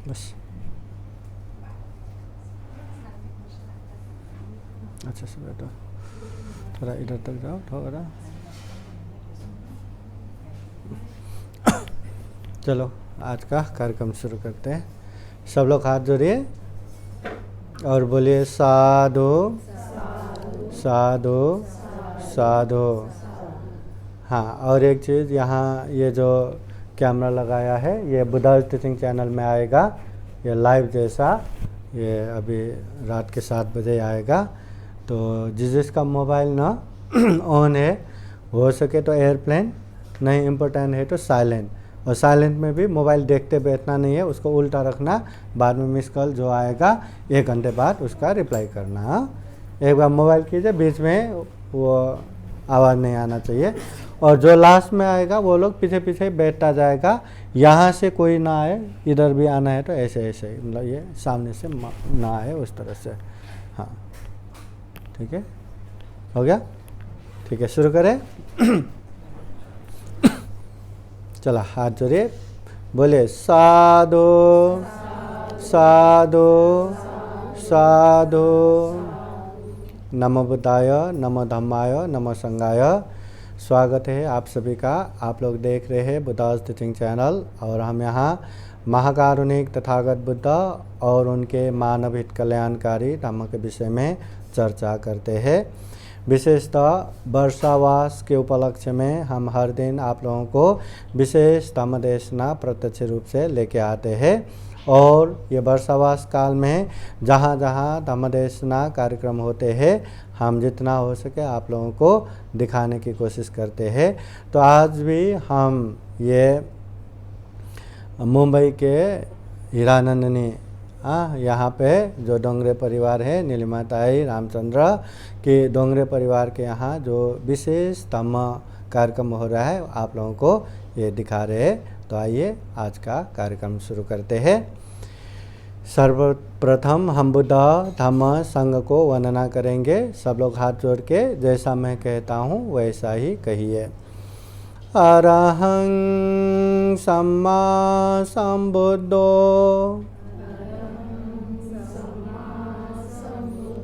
बस अच्छा से बैठो, थोड़ा इधर तक जाओ थोड़ा। चलो आज का कार्यक्रम शुरू करते हैं। सब लोग हाथ जोड़िए और बोलिए साधु साधु साधु। हाँ, और एक चीज़, यहाँ ये जो कैमरा लगाया है ये बुद्धा टीचिंग चैनल में आएगा, ये लाइव जैसा, ये अभी रात के 7 बजे आएगा। तो जिसका मोबाइल ना ऑन है, हो सके तो एयरप्लेन, नहीं इम्पोर्टेंट है तो साइलेंट, और साइलेंट में भी मोबाइल देखते बैठना नहीं है, उसको उल्टा रखना। बाद में मिस कॉल जो आएगा 1 घंटे बाद उसका रिप्लाई करना। एक बार मोबाइल कीजिए, बीच में वो आवाज़ नहीं आना चाहिए। और जो लास्ट में आएगा वो लोग पीछे पीछे बैठता जाएगा, यहाँ से कोई ना आए, इधर भी आना है तो ऐसे ऐसे ही, मतलब ये सामने से ना आए उस तरह से। हाँ ठीक है, हो गया? ठीक है, शुरू करें। चला हाथ जोड़िए, बोले साधु साधु साधु। नमो बुद्धाय, नमो धम्माय, नमो संघाय। स्वागत है आप सभी का। आप लोग देख रहे हैं बुद्धा टीचिंग चैनल, और हम यहाँ महाकारुणिक तथागत बुद्ध और उनके मानव हित कल्याणकारी धम्म के विषय में चर्चा करते हैं। विशेषतः वर्षावास के उपलक्ष्य में हम हर दिन आप लोगों को विशेष धम्म देशना प्रत्यक्ष रूप से लेके आते हैं। और ये वर्षावास काल में जहाँ जहाँ धम्म देशना कार्यक्रम होते हैं, हम जितना हो सके आप लोगों को दिखाने की कोशिश करते हैं। तो आज भी हम ये मुंबई के हीरानंदिनी, यहाँ पे जो डोंगरे परिवार है, नीलिमा ताई, रामचंद्र के डोंगरे परिवार के यहाँ जो विशेष धम्म कार्यक्रम हो रहा है, आप लोगों को ये दिखा रहे हैं। तो आइए आज का कार्यक्रम शुरू करते हैं। सर्वप्रथम हम बुद्ध धम्म संघ को वंदना करेंगे। सब लोग हाथ जोड़ के जैसा मैं कहता हूँ वैसा ही कहिए। अरहं सम्मा सम्बुद्धो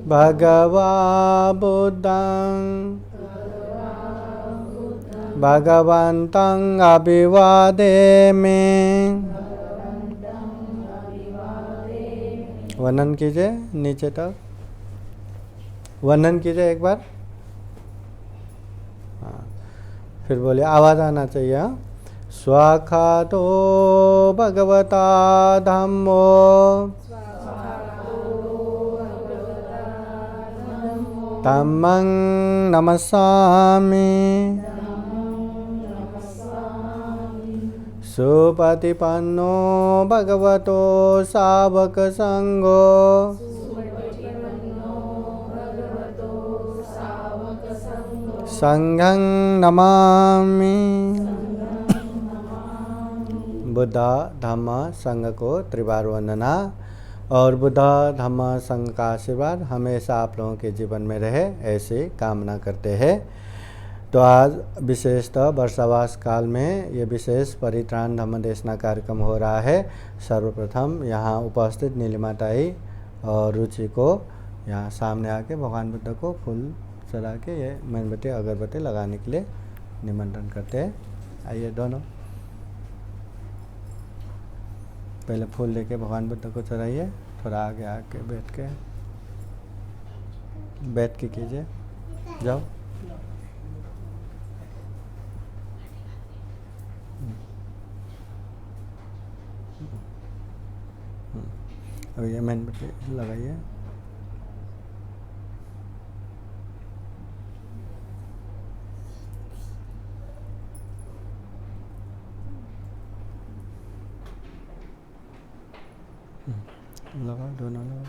भगवा बुद्धं भगवन्तं अभिवादेमि। वंदन कीजिए, नीचे तक वंदन कीजिए एक बार। हाँ, फिर बोलिए, आवाज़ आना चाहिए। स्वाखातो भगवता धम्मो धम्मं नमस्सामि। सुपतिपन्नो भगवतो सावक संघो संघं नमामि। बुद्धा धम्म संघ को त्रिवार वंदना, और बुद्धा धम्म संघ का आशीर्वाद हमेशा आप लोगों के जीवन में रहे, ऐसे कामना करते हैं। तो आज विशेषतः वर्षावास काल में ये विशेष परित्राण धम्म देशना कार्यक्रम हो रहा है। सर्वप्रथम यहाँ उपस्थित नीलिमा ताई और रुचि को यहाँ सामने आके भगवान बुद्ध को फूल चढ़ा के ये मोमबत्ती अगरबत्ती लगाने के लिए निमंत्रण करते हैं। आइए दोनों, पहले फूल लेके भगवान बुद्ध को चढ़ाइए। थोड़ा आगे आके बैठ के कीजिए, जाओ। अब ये मोमबत्ती लगाइए। लगा, दोनों लगा।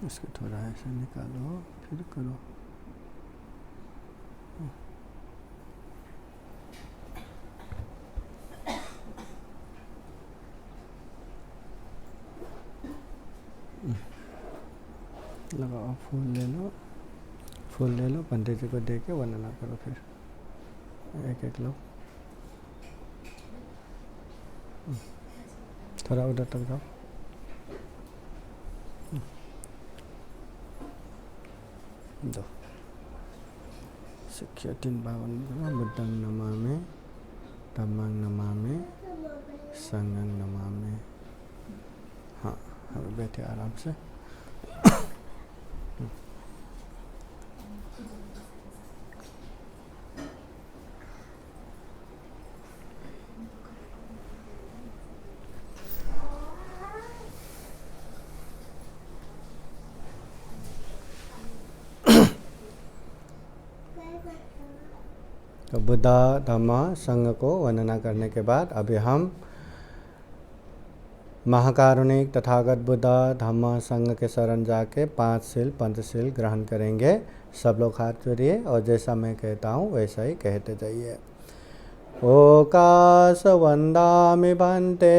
इसको थोड़ा ऐसे निकालो फिर करो। लगाओ, फूल ले लो, फूल ले लो, पंडित जी को दे के वंदना करो। फिर एक एक लो, थोड़ा उधर तक जाओ। दो शिक्षा 352 बुद्धं नमामि, धम्मं नमामि, संघं नमामि। हाँ, अब बैठे आराम से। तो बुद्धा धम्म संघ को वंदना करने के बाद अभी हम महाकारुणिक तथागत बुद्धा धम्म संघ के शरण जाके 5 शील पंचशील ग्रहण करेंगे। सब लोग हाथ जोड़िए और जैसा मैं कहता हूँ वैसा ही कहते जाइए। ओकाश वंदामि भन्ते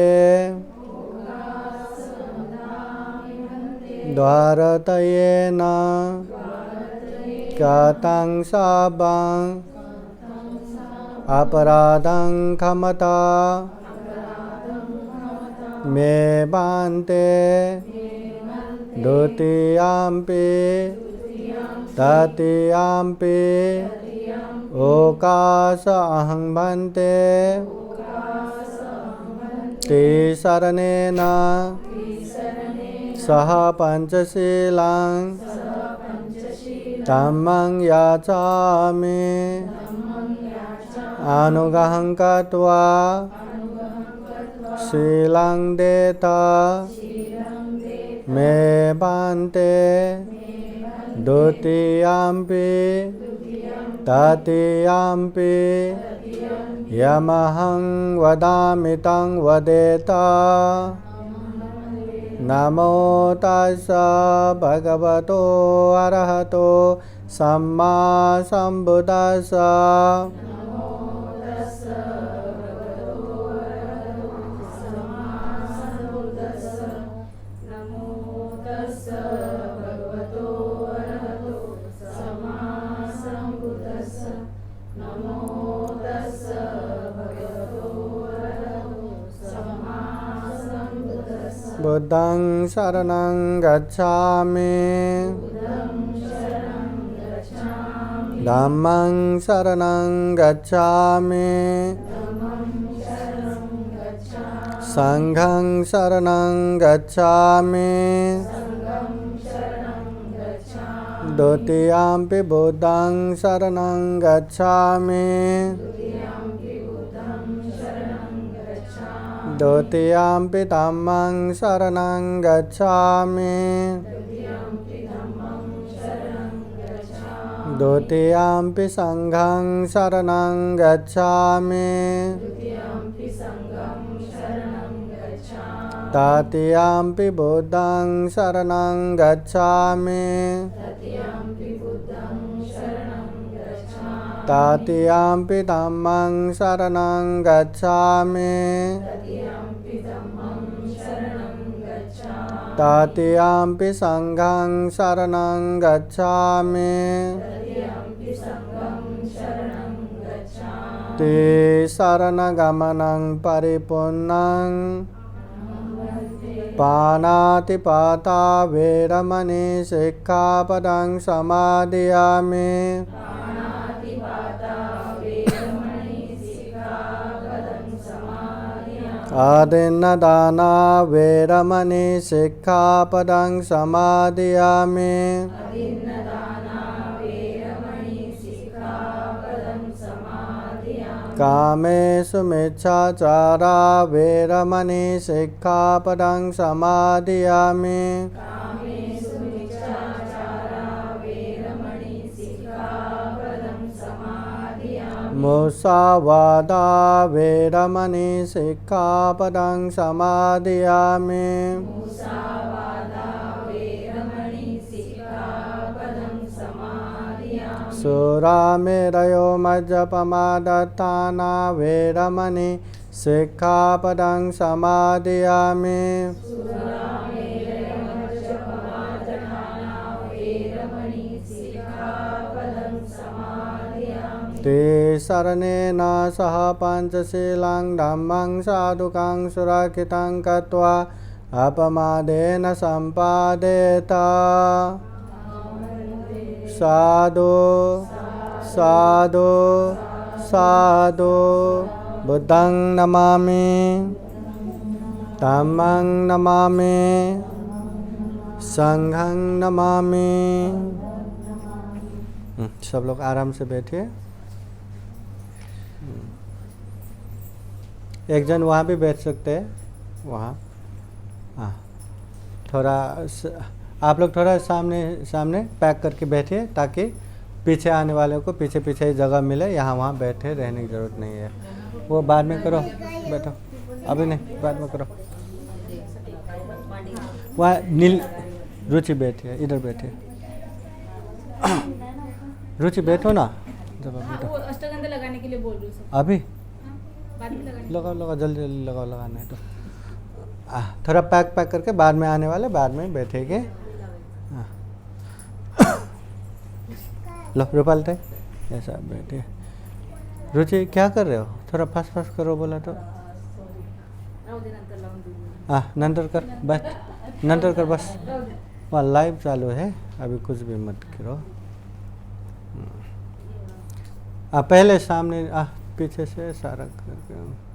द्वारतयेन कृतं शापं अपराधं क्षमता मे बान्ते द्वितीयाम्पि तृतीयाम्पि ओकाश अहं भन्ते त्रिशरणेन सह पंचशीलं धम्मं याचामि अनुग्रहं कृत्वा शीलं देता मे बान्ते द्वितीयाम्पि तृतीयाम्पि यमहं वदामि तं वदेत। नमो तस्सै भगवतो अरहतो सम्मा सम्बुद्दस्सै। बुद्धं शरणं गच्छामि, धम्मं शरणं गच्छामि, संघं शरणं गच्छामि, द्वितीयाम्पि बुद्धं शरणं गच्छामि, द्वितीयाम्पि धम्मं शरणं गच्छामि, द्वितीयाम्पि संघं शरणं गच्छामि, तृतीयाम्पि बुद्धं शरणं गच्छामि, तृतीयाम्पि धम्मं शरणं गच्छामि, तृतीयाम्पि संघं शरणं गच्छामि, त्रिशरणगमनं परिपूर्णं पाणातिपाता वेरमणि सिक्खापदं समादयामि। आदिन्नदाना वेरमणि सिक्खापदं समादयामि। कामेषु मिच्छाचारा वेरमणि सिक्खापदं समादयामि। मुसावादा वेरमणि सिक्खापदं समादयामि। सुरामेरयो मज्जपमादत्ताना वेरमणि सिक्खापदं समादयामि ते शरणेन सह पञ्चशीलं धम्मं साधुकं सुरक्षितं कृत्वा अपमादेन सम्पादेत साधु साधु साधु बुद्धं नमामि धम्मं नमामि संघं नमामि। सब लोग आराम से बैठिए। एक जन वहाँ भी बैठ सकते हैं, वहाँ। हाँ, थोड़ा आप लोग थोड़ा सामने सामने पैक करके बैठिए ताकि पीछे आने वाले को पीछे पीछे ही जगह मिले। यहाँ वहाँ बैठे रहने की ज़रूरत नहीं है। वो बाद में करो, बैठो, अभी नहीं, बाद में करो। वहाँ नील रुचि बैठिए, इधर बैठिए। रुचि बैठो ना, जब बैठो। अष्टगंध लगाने के लिए बोल रही हूँ। अभी बाद में लगाओ लगाओ, जल्दी जल्दी लगाओ, लगाना है तो। थोड़ा पैक करके बाद में आने वाले बाद में बैठेंगे। लो रूपाल तय ऐसा बैठे। रुचि क्या कर रहे हो? थोड़ा फास्ट फास्ट करो बोला तो। नंतर कर, बस नंतर कर, बस। वहाँ लाइव चालू है, अभी कुछ भी मत करो। पहले सामने पीछे से सारा करके।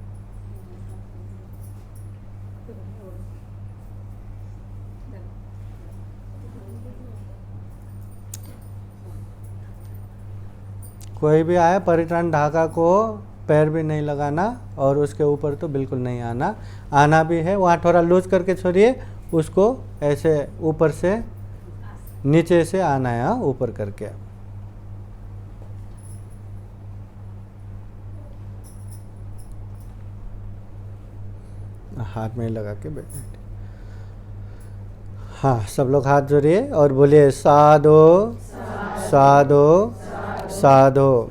कोई भी आए परित्राण ढाका को पैर भी नहीं लगाना और उसके ऊपर तो बिल्कुल नहीं आना। आना भी है वहाँ थोड़ा लूज करके छोड़िए, उसको ऐसे ऊपर से नीचे से आना है, ऊपर करके। हाथ में लगा के बैठे। हाँ, सब लोग हाथ जोड़िए और बोलिए साधु साधु साधु।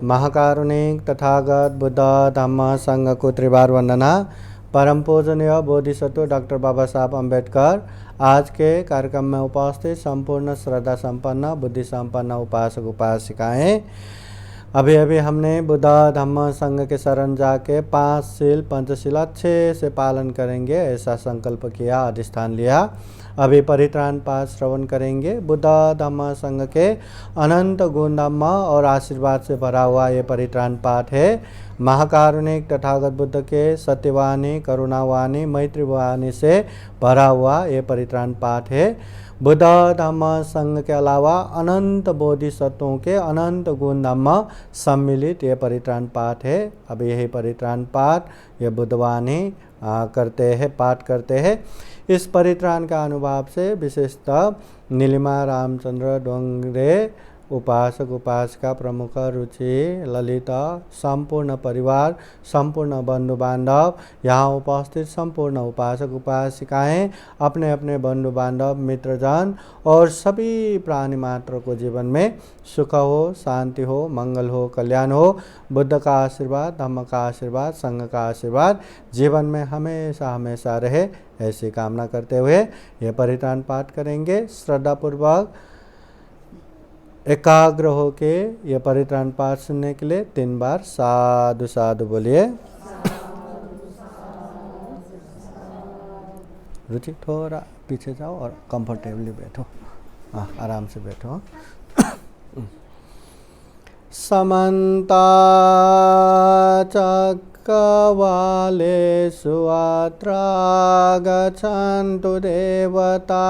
महाकारुणिक तथागत बुद्ध धम्म संघ को त्रिवार वंदना। परम पूजनीय बोधिसत्व डॉक्टर बाबा साहब अम्बेडकर आज के कार्यक्रम में उपस्थित संपूर्ण श्रद्धा संपन्न बुद्धि संपन्न उपासक उपासिकाएं, अभी अभी हमने बुद्ध धम्म संघ के शरण जाके 5 शील पंचशील अच्छे से पालन करेंगे ऐसा संकल्प किया, अधिष्ठान लिया। अभी परित्राण पाठ श्रवण करेंगे। बुद्ध धम्म संघ के अनंत गुण धम्म और आशीर्वाद से भरा हुआ ये परित्राण पाठ है। महाकारुणिक तथागत बुद्ध के सत्यवाणी करुणावाणी मैत्रीवाणी से भरा हुआ ये परित्राण पाठ है। बुद्ध धम्म संघ के अलावा अनंत बोधिसत्वों के अनंत गुण धम्म सम्मिलित ये परित्राण पाठ है। अब यही परित्राण पाठ ये बुद्धवाणी करते हैं, पाठ करते हैं। इस परित्राण का अनुभाव से विशेषतः नीलिमा रामचंद्र डोंगरे उपासक उपासिका प्रमुख रुचि ललिता संपूर्ण परिवार संपूर्ण बंधु बांधव यहाँ उपस्थित संपूर्ण उपासक उपासिकाएं अपने अपने बंधु बांधव मित्रजन और सभी प्राणी मात्र को जीवन में सुख हो, शांति हो, मंगल हो, कल्याण हो। बुद्ध का आशीर्वाद, धम्म का आशीर्वाद, संघ का आशीर्वाद जीवन में हमेशा हमेशा रहे ऐसी कामना करते हुए यह परित्राण पाठ करेंगे। श्रद्धापूर्वक एकाग्र होके ये परित्राण पाठ सुनने के लिए 3 बार साधु साधु बोलिए। रुचि थोड़ा पीछे जाओ और कंफर्टेबली बैठो, आराम से बैठो। समन्ता चक्रवालेषु अत्र गच्छन्तु देवता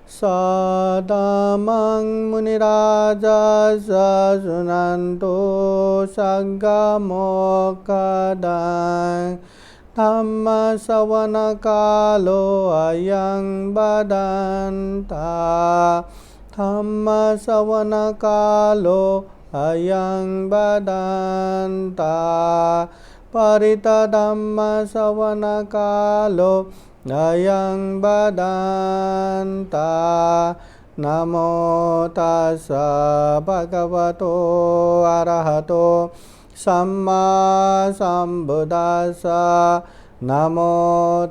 सदमं मुनिराजा शृण्वन्तु सद्गमोक्तं धम्मश्रवणकालो अयं बदन्ता धम्मश्रवणकालो अयं बदन्ता परितधम्मश्रवणकालो अयं बदन्ता नमो तस्स भगवतो अरहतो सम्मा सम्बुद्दस्स नमो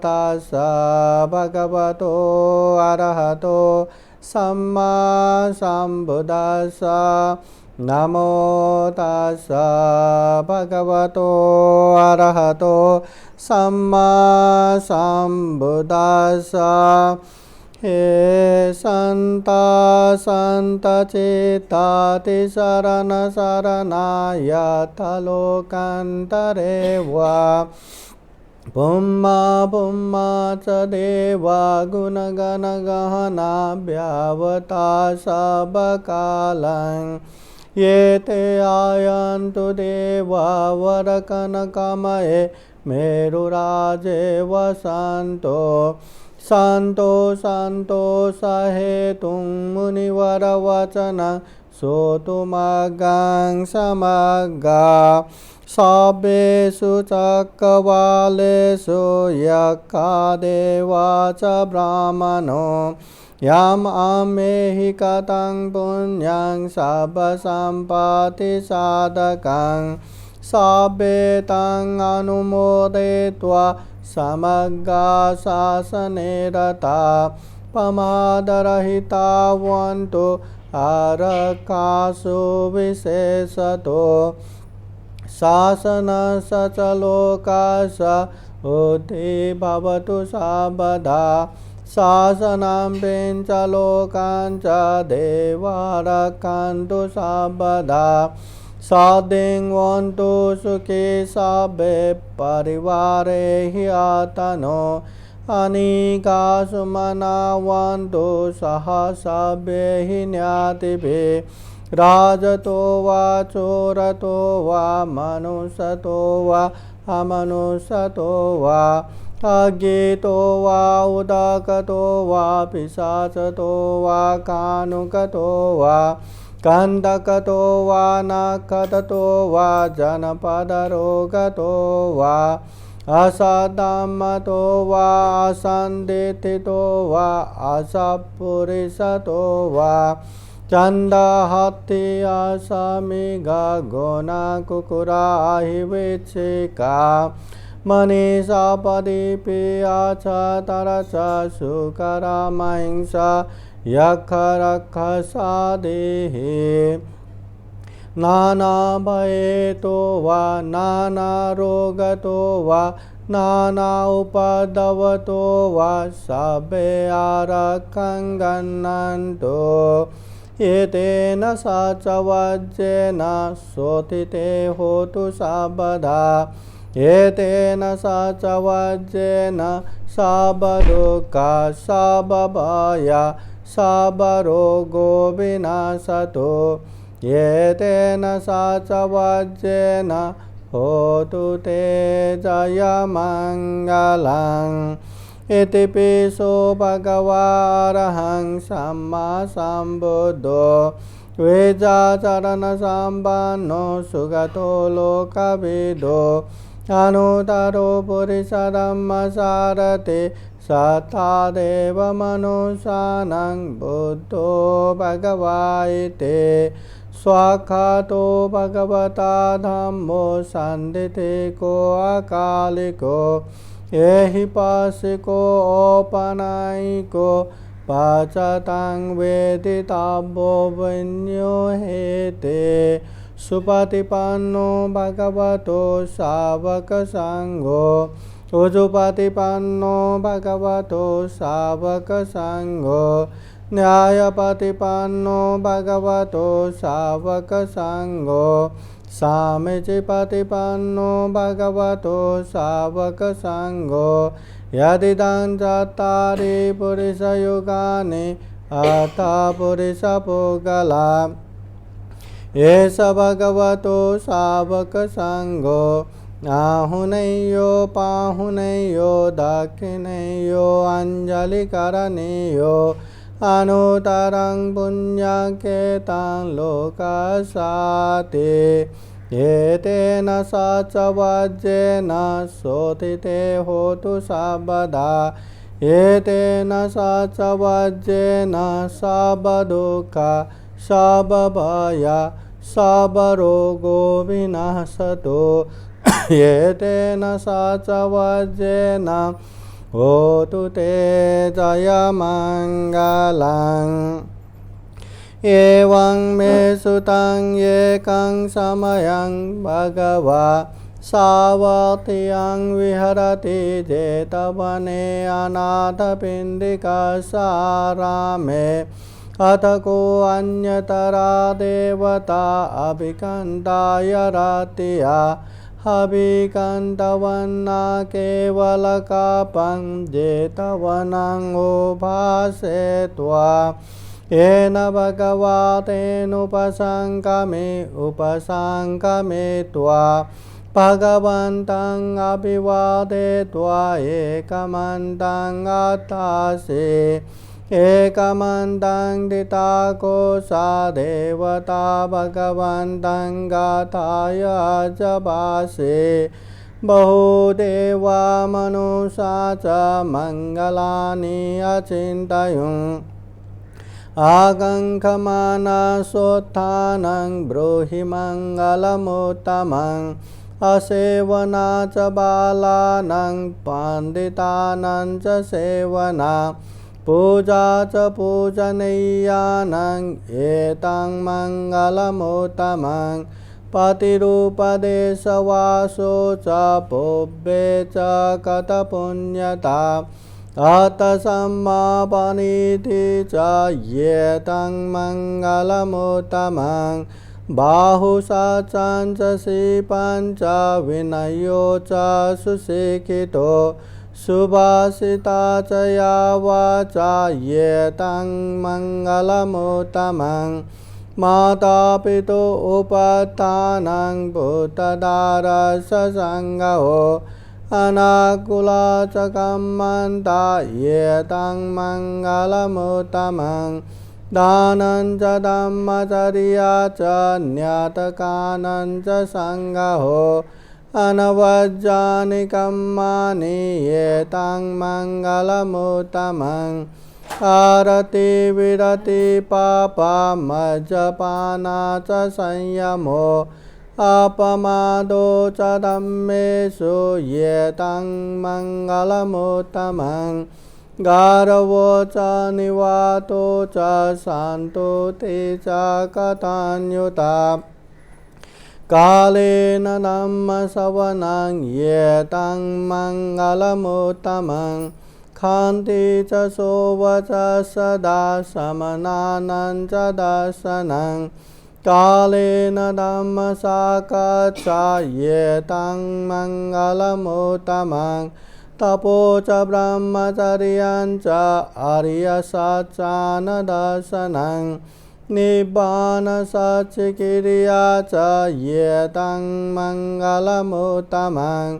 तस्स भगवतो अरहतो सम्मा सम्बुद्दस्स नमो तस्स भगवतो अरहतो सम्मा सम्बुद्दस्स हे संत संत चित्ताति शरण शरणायत लोकान्तरे वा पुम्मा पुम्मा च देवा गुणगण गहना व्यावता सबकालं ये ते आयन्तु देवा वरकनकमये मेरुराजे वसन्तो शान्तो शान्तो सहेतुं मुनिवरवचनं श्रोतुमग्गं समग्गा सभ्येषु चक्रवालेषु यक्खादेवा च ब्राह्मणो यम् अमेहि कथं पुण्यं सर्वसम्पत्तिसाधकं सभ्येतं अनुमोदयित्वा समग्गा शासने रता प्रमादरहिता वन्तु आरक्षासु विशेषतो शासनस्य च लोकस्य उद्धि भवतु सर्वदा शासनं च लोकान् च देवा रक्षन्तु सर्वदा साधिन्वन्तु सुखी सभ्ये परिवारे हि आतनो अनीका सुमनावन्तु सह सभ्ये हि ज्ञातिभिः राजतो वा चोरतो वा मनुष्यतो वा अमनुष्यतो वा अज्ञेतो वा उदकतो वा पिशाचतो वा कानुकतो वा कंदकतो वा नखतो वा जनपदरोगतो वा असद्धम्मतो वा असन्दिथितो वा असत्पुरुषतो वा चंदहत्ति असमिगा गोना कुकुराहि विच्छिका मनीषा पदीपिया च तरच सुकरा महिंसा यख रख सादेहि नाना भयेतो वा नाना रोगतो वा नाना उपद्रवतो वा सभ्ये आरक्षं गण्हन्तो एतेन सचवज्जेन शोथिते होतु सर्वदा एतेन सचवज्जेन सबदुःखा सबभया सबरोगो विनाशतो एतेन सचवज्जेन होतु ते जयमङ्गलम् इति पिशो भगवारहं सम्मा सम्बुद्धो वेदाचरणसम्पन्नो सुगतो लोकविदो अनुतरो पुरुषधम्मसारथे सत्तादेव मनुष्यानं बुद्धो भगवायते स्वाख्यातो भगवता धम्मो सन्दितिको अकालिको एहि पाशिको औपनायिको पचतं वेदितव्यो विन्यो हेते सुपतिपन्नो भगवतो सावकसङ्घो उजुपतिपन्नो भगवतो सावकसङ्घो न्यायपतिपन्नो भगवतो सावकसङ्घो सामीचिपतिपन्नो भगवतो सावकसङ्घो यदिदं चत्वारि पुरुषयुगानि अथ पुरुषपुगला एष भगवतो सावकसङ्घो आहुनेयो पाहुनेयो दक्षिणेयो अञ्जलिकरणेयो अनुतरं पुण्यकेतं लोकसाते एतेन सचवज्जेन शोथिते होतु सर्वदा एतेन सचवज्जेन सबदुःखा सबभया सबरोगो विनाशतो एतेन सचवज्जेन होतु ते जयमङ्गलम्। एवं मे सुतं एकं समयं भगवा सावत्यं विहरति जेतवने अनाथपिण्डिकासारामे अथ को अन्यतरा देवता अभिकन्दाय रतिया अभिकन्तवन्ना केवलकापं जेतवनं उभासेत्वा येन भगवतेनुपसङ्कमित्वा भगवन्तं अभिवादयित्वा एकमन्तं गतासि एकमन्तं दिताकोसा देवता भगवन्तं गाथाय जबासे बहुदेवा मनुषा च मङ्गलानि अचिन्तयुं आगङ्खमानसोत्थानं ब्रूहि मङ्गलमुत्तमं असेवना च बालानां पण्डितानां च सेवना पूजा च पूजनीयानां एतं मङ्गलमुत्तमं पतिरुपदेशवासो च पुब्बे च कतपुण्यता अतसम्मापनीति च एतं मङ्गलमुत्तमं बाहुसचं च शिपं च विनयो च सुशिक्षितो सुभाषिता च या वाचा एतं मङ्गलमुत्तमं मातापितु उपत्थानं भूतदारससङ्गो अनाकुला च कम्मन्ता एतं मङ्गलमुत्तमं दानं च धम्मचर्या च न्यतकानं च सङ्गहो अनवज्जानि कर्माणि एतं मङ्गलमुत्तमं आरति विरति पापमज्जपाना च संयमो अपमादो च धम्मेषु एतं मङ्गलमुत्तमं गारवो च निवातो च सन्तुति च कथान्युता कालेन धम्मश्रवणं एतं मङ्गलमुत्तमं क्षान्ति च सोवच सदा शमनानं च दर्शनं कालेन धम्मसाक्षात्सा एतं मङ्गलमुत्तमं तपो च ब्रह्मचर्यं च आर्यसत्यानदर्शनं निब्बानसच्चिक्रिया च एतं मङ्गलमुत्तमं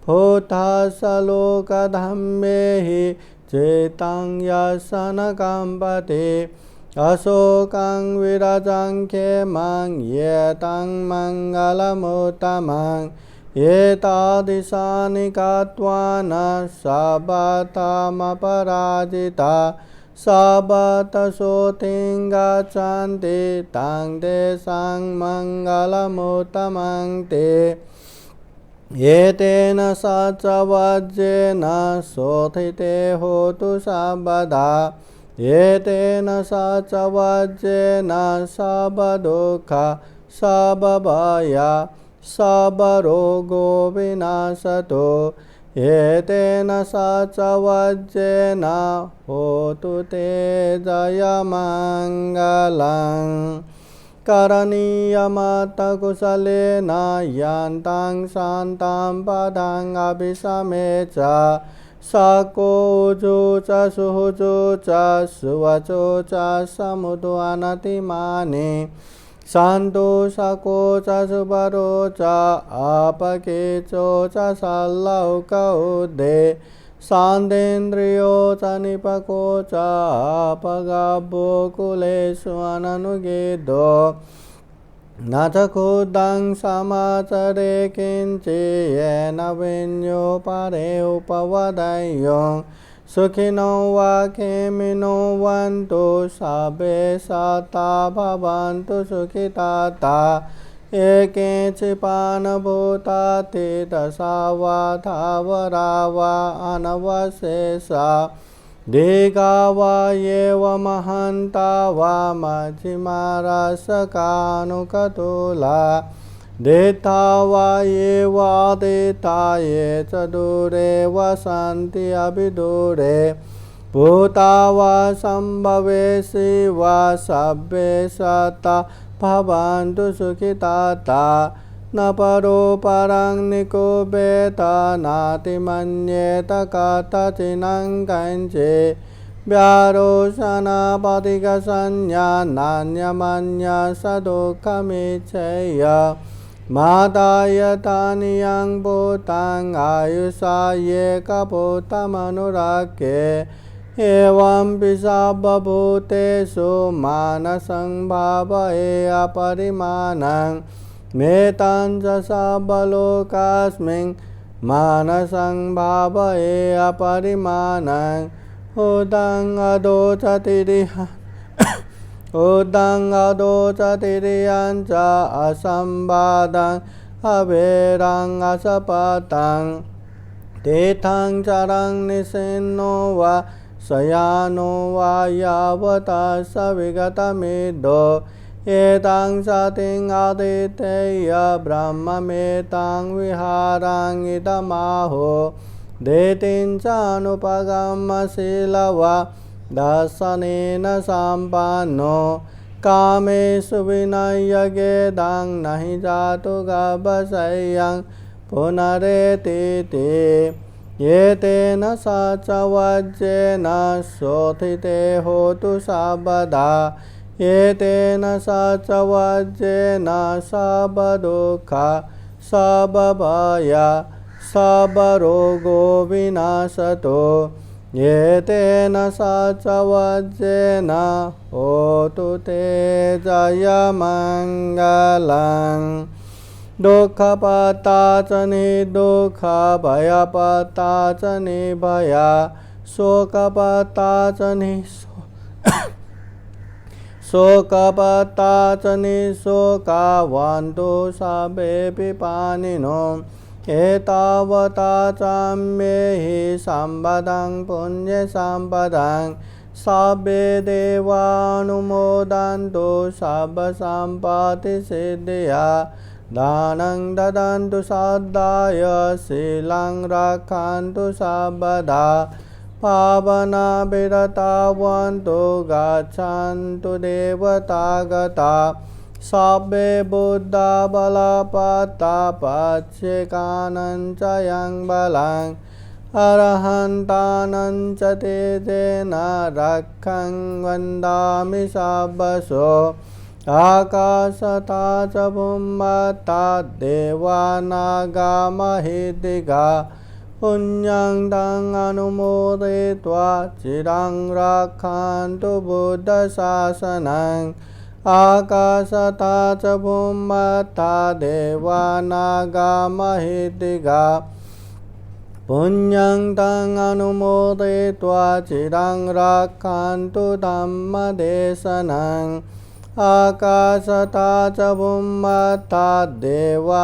भूतसलोकधम्मेहि चेतं यशनकम्पते अशोकं विरजं क्षेमं एतं मङ्गलमुत्तमं एतादृशानि कृत्वा न सबतमपराजिता सबतसोतिं गच्छन्ति तं तेषां मङ्गलमुत्तमं ते एतेन सचवज्जेन शोथिते होतु सर्वदा एतेन सचवज्जेन सबदुःखा सबभया सबरोगो विनाशतो एतेन सचवज्जेन होतु ते जयमङ्गलम्। करणीयमत्कुशलेन यन्तं शान्तं पदं अभिशमे च सकोजो च सुहुजो च सुवचो च समुद्वनतिमानि सन्तोषको च सुवरो च अपकेचो च सल्लौकौदे सान्देन्द्रियो च निपको च अपगभ्यो कुलेषु अननुगेदो न च क्षुद्रं समाचरे किञ्चित् येन विन्यो परे उपवदयो सुखिनो वा खेमिनो वन्तु सबे सता भवन्तु सुखिताता एकेचिपानभूता ते दशा वा थावरा वा अनवशेषा दीर्घा वा एव महन्ता वा मध्यमा रसकानुकतुला देता वा एव आदिता ये च दूरे वसन्ति अभिदूरे भूता वा सम्भवेशि वा सभ्ये सता भवन्तु सुखिताता न परो परं निकुपेत नाति मन्येत कथचिनं कञ्चे व्यारोषणपथिकसंज्ञा नान्यमन्य स दुःखमिच्छेय माता यथानियं भूतं आयुषा एकभूतमनुराख्ये एवं विषाभूतेषु मानसं भावये अपरिमाणं मेतं च सबलोकस्मिन् मानसं भावये अपरिमाणं उदं अदोचतिरियं च असंवादं अवेरं असपतं तीर्थं चरं निशिन्नो वा शयानो वा यावता स विगतमिद्धो एतं सतिं आदित्यय ब्रह्ममेतं विहारं इदमाहो देतिं च अनुपगमशीलवा दर्शनेन सम्पन्नो कामेषु विनयगेदं नहि जातु गभशय्यं पुनरेतिते एतेन स च वज्रेण शोथिते होतु सर्वदा एतेन स च वज्रेण सर्वदुःख सर्वभय सर्वरोगो विनाशतो एतेन स च वज्रेण होतु ते जयमङ्गलम् दुःखपता च निर्दुःखभयपता च निर्भया शोकपता च शोकपता च निःशोकावन्तु सर्वेऽपि पाणिनो एतावता चाम्येहि सम्पदं पुण्यसम्पदं सर्वे देवानुमोदन्तु सर्वसम्पत्तिसिद्धिया दानं ददन्तु सद्दाय शीलं रक्षन्तु सर्वदा पावना विरतावन्तु गच्छन्तु देवतागता सर्वे बुद्धा बलपत्ता पच्येकानं च यं बलं अरहन्तानं च तेजेन रक्षं वन्दामि सर्वशो आकाशता च भूमता देवानागामहिदिगा पुण्यं तं अनुमोदयित्वा चिरं रक्षन्तु बुद्धशासनं आकाशता च भूमता देवानागामहिदिगा पुण्यं तं अनुमोदयित्वा चिरं रक्षन्तु धम्मदेशनं आकाशता च भूमता देवानागामहिदिगा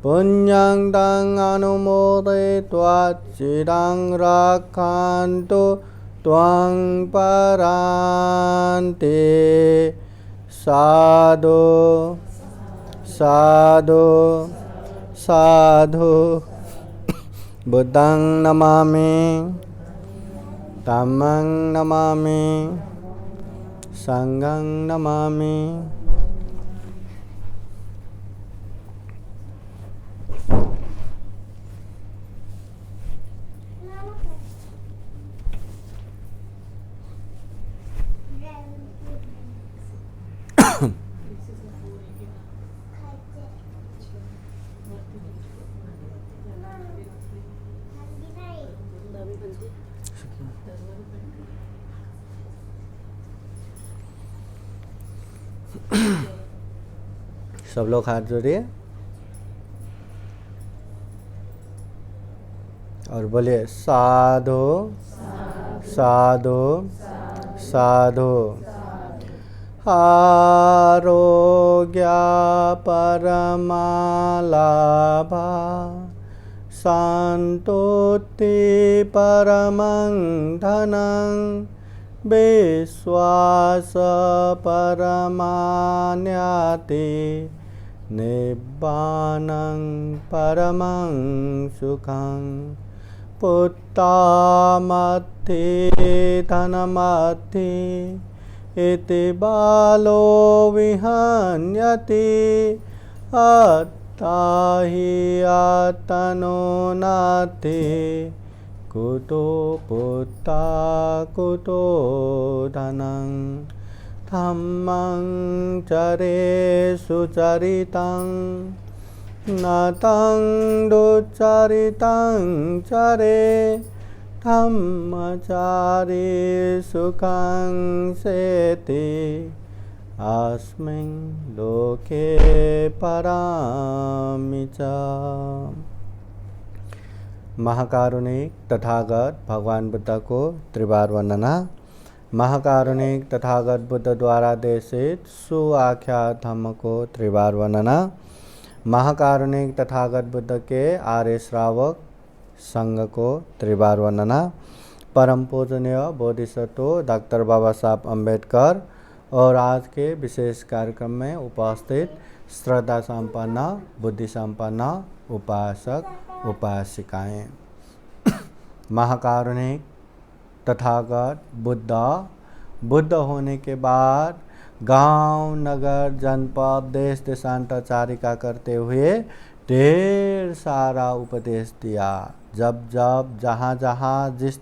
पुण्यं तं अनुमोदयित्वा चिरं रक्षन्तु त्वं परान्ते साधु साधु साधु बुद्धं नमामि धम्मं नमामि संघं नमामि सब लोग हाथ जोड़िए। और बोलिए साधु साधु साधु। आरोग्य परमालाभा संतोति परमं धनं विश्वास परमान्याति निब्बानं परमं सुखं। पुत्तामत्थे धनमत्थे इति बालो विहन्यते अत्ताहि आत्तनो नाते कुतो पुत्ता कुतो धनं। धम्मं चरे सुचरितं न तं दुच्चरितं चरे धम्मचारी सुखं सेति अस्मिन् लोके परामि च। महाकारुणिक तथागत भगवान बुद्ध को त्रिबार वंदना। महाकारुणिक तथागत बुद्ध द्वारा देशित सुआख्यात धम्म को त्रिबार वंदना। महाकारुणिक तथागत बुद्ध के आर्य श्रावक संघ को त्रिबार वंदना। परम पूजनीय बोधिसत्व डॉक्टर बाबा साहब अम्बेडकर और आज के विशेष कार्यक्रम में उपस्थित श्रद्धा संपन्न बुद्धि संपन्न उपासक उपासिकाएं। महाकारुणिक तथागत बुद्ध होने के बाद गांव नगर जनपद देश देशांतरचारिका करते हुए ढेर सारा उपदेश दिया। जब जहाँ जहाँ जिस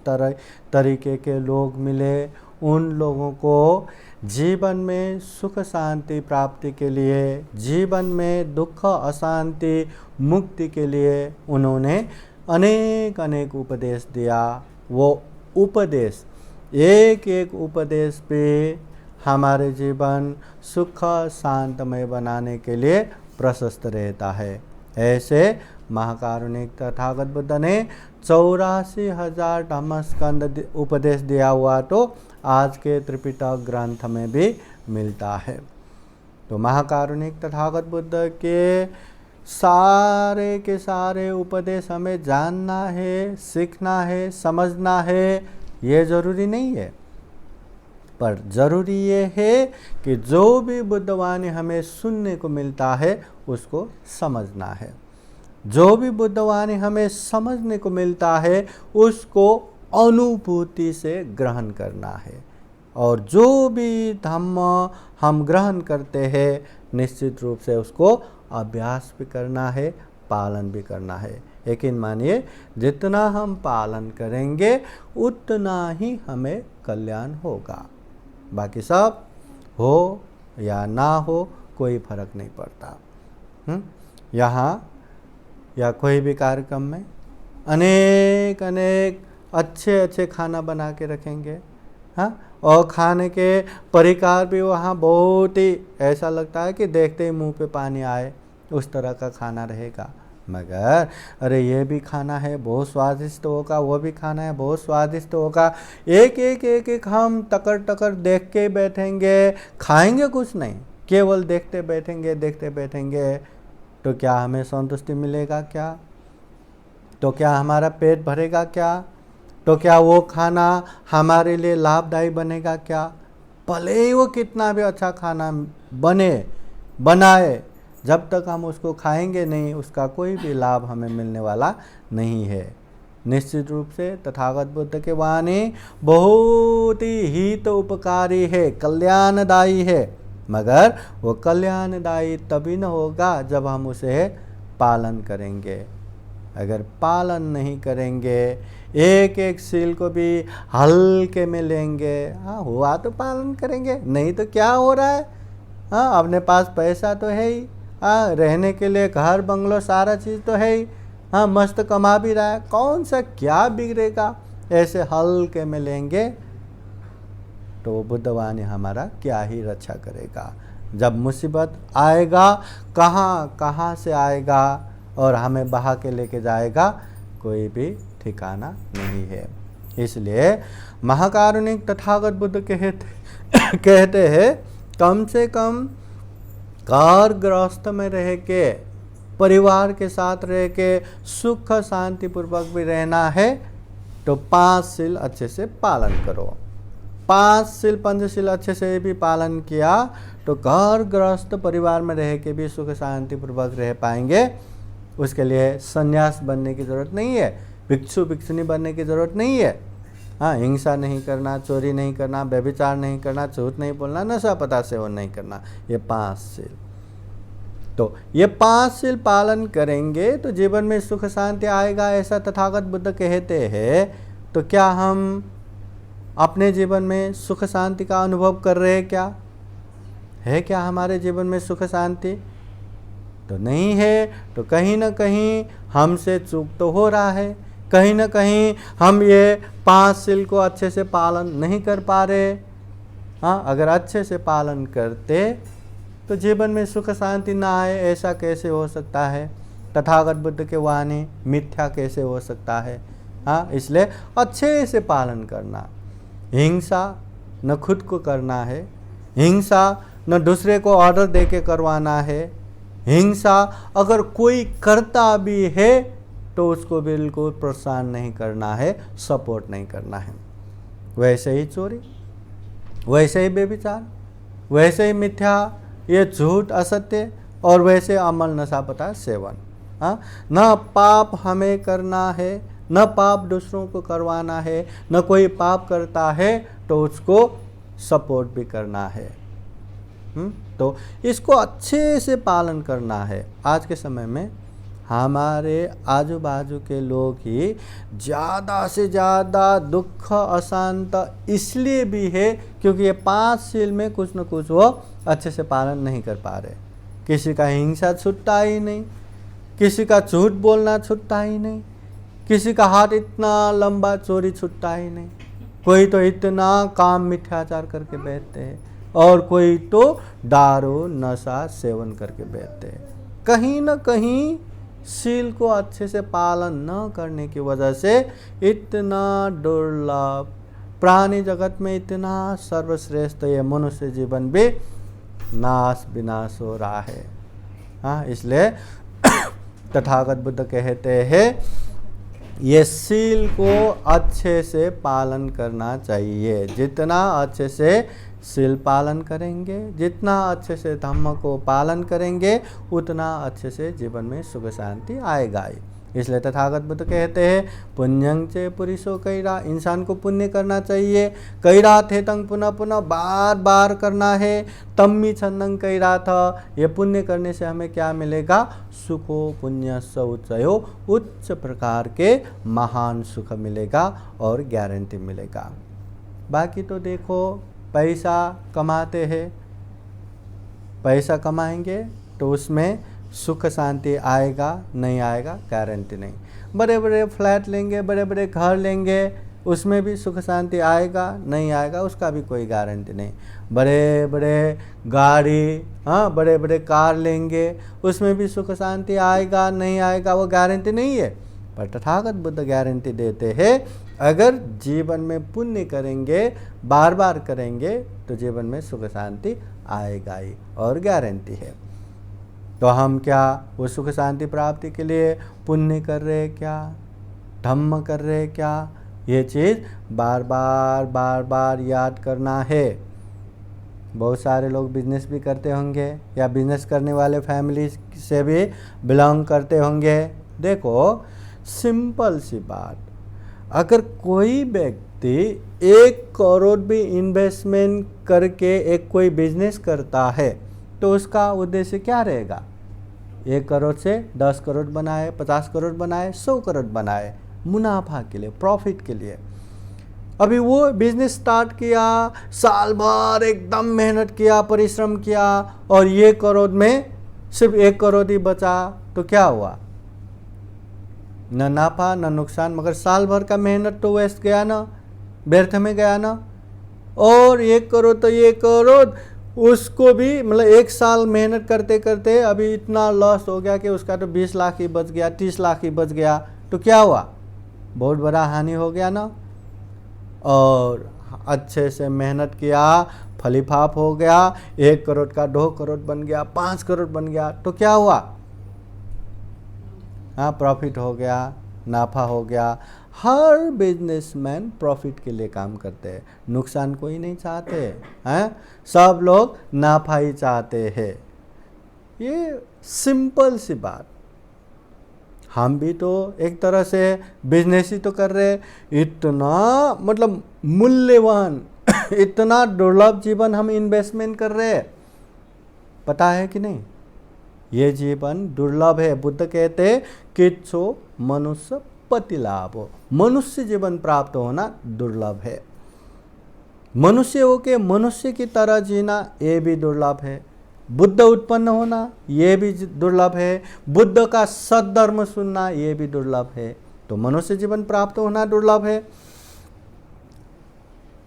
तरीके के लोग मिले उन लोगों को जीवन में सुख शांति प्राप्ति के लिए, जीवन में दुख अशांति मुक्ति के लिए उन्होंने अनेक अनेक उपदेश दिया। वो उपदेश एक एक उपदेश पे हमारे जीवन सुख शांतमय बनाने के लिए प्रशस्त रहता है। ऐसे महाकारुणिक तथागत बुद्ध ने 84,000 धम्मस्कंद उपदेश दिया हुआ तो आज के त्रिपिटक ग्रंथ में भी मिलता है। तो महाकारुणिक तथागत बुद्ध के सारे के सारे उपदेश हमें जानना है, सीखना है, समझना है, ये जरूरी नहीं है। पर जरूरी ये है कि जो भी बुद्धवाणी हमें सुनने को मिलता है उसको समझना है। जो भी बुद्धवाणी हमें समझने को मिलता है उसको अनुभूति से ग्रहण करना है। और जो भी धम्म हम ग्रहण करते हैं निश्चित रूप से उसको अभ्यास भी करना है, पालन भी करना है। यकीन मानिए जितना हम पालन करेंगे उतना ही हमें कल्याण होगा। बाकी सब हो या ना हो कोई फर्क नहीं पड़ता। यहाँ या कोई भी कार्यक्रम में अनेक अनेक अच्छे अच्छे खाना बना के रखेंगे, हाँ, और खाने के परिकार भी वहाँ बहुत ही ऐसा लगता है कि देखते ही मुंह पे पानी आए उस तरह का खाना रहेगा। मगर अरे ये भी खाना है बहुत स्वादिष्ट होगा, वो भी खाना है बहुत स्वादिष्ट होगा, एक एक हम टकर देख के बैठेंगे, खाएंगे कुछ नहीं, केवल देखते बैठेंगे तो क्या हमें संतुष्टि मिलेगा क्या? तो क्या हमारा पेट भरेगा क्या? तो क्या वो खाना हमारे लिए लाभदायी बनेगा क्या? भले ही वो कितना भी अच्छा खाना बनाए, जब तक हम उसको खाएंगे नहीं उसका कोई भी लाभ हमें मिलने वाला नहीं है। निश्चित रूप से तथागत बुद्ध के वाणी बहुत ही हित उपकारी है, कल्याणदायी है, मगर वो कल्याणदायी तभी न होगा जब हम उसे पालन करेंगे। अगर पालन नहीं करेंगे, एक एक सील को भी हल्के में लेंगे, हाँ हुआ तो पालन करेंगे, नहीं तो क्या हो रहा है, हाँ अपने पास पैसा तो है ही, हाँ रहने के लिए घर बंगलो सारा चीज़ तो है ही, हाँ मस्त कमा भी रहा है, कौन सा क्या बिगड़ेगा, ऐसे हल्के में लेंगे तो बुद्धवाणी हमारा क्या ही रक्षा करेगा। जब मुसीबत आएगा कहाँ से आएगा और हमें बहा के लेके जाएगा कोई भी ठिकाना नहीं है। इसलिए महाकारुणिक तथागत बुद्ध कहते हैं कम से कम कार गृहस्थ में रह के, परिवार के साथ रह के सुख शांति पूर्वक भी रहना है तो 5 शील अच्छे से पालन करो। 5 शील पंचशील अच्छे से भी पालन किया तो घर गृहस्थ परिवार में रह के भी सुख शांति पूर्वक रह पाएंगे। उसके लिए संन्यास बनने की ज़रूरत नहीं है, भिक्षु भिक्षुनी बनने की ज़रूरत नहीं है। हाँ, हिंसा नहीं करना, चोरी नहीं करना, व्यभिचार नहीं करना, झूठ नहीं बोलना, नशा पदार्थ सेवन नहीं करना, ये 5 शील। तो ये 5 शील पालन करेंगे तो जीवन में सुख शांति आएगा, ऐसा तथागत बुद्ध कहते हैं। तो क्या हम अपने जीवन में सुख शांति का अनुभव कर रहे हैं? क्या है क्या हमारे जीवन में सुख शांति? तो नहीं है। तो कहीं ना कहीं हमसे चूक तो हो रहा है, कहीं ना कहीं हम ये 5 शील को अच्छे से पालन नहीं कर पा रहे। हाँ, अगर अच्छे से पालन करते तो जीवन में सुख शांति ना आए, ऐसा कैसे हो सकता है? तथागत बुद्ध के वाणी मिथ्या कैसे हो सकता है? हाँ, इसलिए अच्छे से पालन करना। हिंसा न खुद को करना है, हिंसा न दूसरे को ऑर्डर दे के करवाना है, हिंसा अगर कोई करता भी है तो उसको बिल्कुल प्रोत्साहन नहीं करना है, सपोर्ट नहीं करना है। वैसे ही चोरी, वैसे ही व्यभिचार, वैसे ही मिथ्या, ये झूठ असत्य, और वैसे अमल नशा पदार्थ सेवन। हाँ, न पाप हमें करना है, न पाप दूसरों को करवाना है, न कोई पाप करता है तो उसको सपोर्ट भी करना है। तो इसको अच्छे से पालन करना है। आज के समय में हमारे आजू बाजू के लोग ही ज़्यादा से ज़्यादा दुख अशांत इसलिए भी है क्योंकि ये 5 शील में कुछ न कुछ वो अच्छे से पालन नहीं कर पा रहे। किसी का हिंसा छूटता ही नहीं, किसी का झूठ बोलना छूटता ही नहीं, किसी का हाथ इतना लंबा चोरी छूटता ही नहीं, कोई तो इतना काम मिथ्याचार करके बैठते हैं, और कोई तो दारू नशा सेवन करके बैठते हैं। कहीं न कहीं शील को अच्छे से पालन न करने की वजह से इतना दुर्लभ प्राणी जगत में इतना सर्वश्रेष्ठ ये मनुष्य जीवन भी नाश विनाश हो रहा है। हाँ, इसलिए तथागत बुद्ध कहते हैं ये शील को अच्छे से पालन करना चाहिए। जितना अच्छे से शील पालन करेंगे, जितना अच्छे से धम्म को पालन करेंगे, उतना अच्छे से जीवन में सुख शांति आएगा ही। इसलिए तथागत बुद्ध कहते हैं पुण्यं चे पुरुषो कैरा, इंसान को पुण्य करना चाहिए। कैरा थे तंग पुनः पुनः बार बार करना है। तम्मी छंदं कैरा था, ये पुण्य करने से हमें क्या मिलेगा? सुखो पुण्य सौचयो, उच्च प्रकार के महान सुख मिलेगा और गारंटी मिलेगा। बाकी तो देखो, पैसा कमाते हैं, पैसा कमाएंगे तो उसमें सुख शांति आएगा नहीं आएगा गारंटी नहीं। बड़े बड़े फ्लैट लेंगे, बड़े बड़े घर लेंगे, उसमें भी सुख शांति आएगा नहीं आएगा उसका भी कोई गारंटी नहीं। बड़े बड़े गाड़ी, हाँ, बड़े बड़े कार लेंगे, उसमें भी सुख शांति आएगा नहीं आएगा वो गारंटी नहीं है। पर तथागत बुद्ध गारंटी देते हैं अगर जीवन में पुण्य करेंगे, बार बार करेंगे तो जीवन में सुख शांति आएगा ही और गारंटी है। तो हम क्या वो सुख शांति प्राप्ति के लिए पुण्य कर रहे क्या, धम्म कर रहे क्या? ये चीज़ बार बार याद करना है। बहुत सारे लोग बिजनेस भी करते होंगे या बिजनेस करने वाले फैमिली से भी बिलोंग करते होंगे। देखो, सिंपल सी बात, अगर कोई व्यक्ति 1 करोड़ भी इन्वेस्टमेंट करके एक कोई बिजनेस करता है तो उसका उद्देश्य क्या रहेगा? 1 करोड़ से 10 करोड़ बनाए, 50 करोड़ बनाए, 100 करोड़ बनाए, मुनाफा के लिए, प्रॉफिट के लिए। अभी वो बिजनेस स्टार्ट किया, साल भर एकदम मेहनत किया, परिश्रम किया, और 1 करोड़ में सिर्फ 1 करोड़ ही बचा तो क्या हुआ? न नाफा न नुकसान, मगर साल भर का मेहनत तो वेस्ट गया ना, व्यर्थ में गया ना। और 1 करोड़ तो 1 करोड़ उसको भी मतलब 1 साल मेहनत करते करते अभी इतना लॉस हो गया कि उसका तो 20 लाख ही बच गया, 30 लाख ही बच गया। तो क्या हुआ, बहुत बड़ा हानि हो गया ना। और अच्छे से मेहनत किया, फलीफाप हो गया, 1 करोड़ का 2 करोड़ बन गया, 5 करोड़ बन गया, तो क्या हुआ, हाँ प्रॉफिट हो गया, नाफा हो गया। हर बिजनेसमैन प्रॉफिट के लिए काम करते हैं, नुकसान कोई नहीं चाहते हैं, सब लोग नाफा ही चाहते हैं। ये सिंपल सी बात। हम भी तो एक तरह से बिजनेस ही तो कर रहे हैं। इतना मतलब मूल्यवान इतना दुर्लभ जीवन हम इन्वेस्टमेंट कर रहे हैं, पता है कि नहीं। ये जीवन दुर्लभ है। बुद्ध कहते हैं किच्छो मनुष्य पति लाभो, मनुष्य जीवन प्राप्त होना दुर्लभ है। मनुष्य होके मनुष्य की तरह जीना ये भी दुर्लभ है। बुद्ध उत्पन्न होना ये भी दुर्लभ है। बुद्ध का सद्धर्म सुनना ये भी दुर्लभ है। तो मनुष्य जीवन प्राप्त होना दुर्लभ है।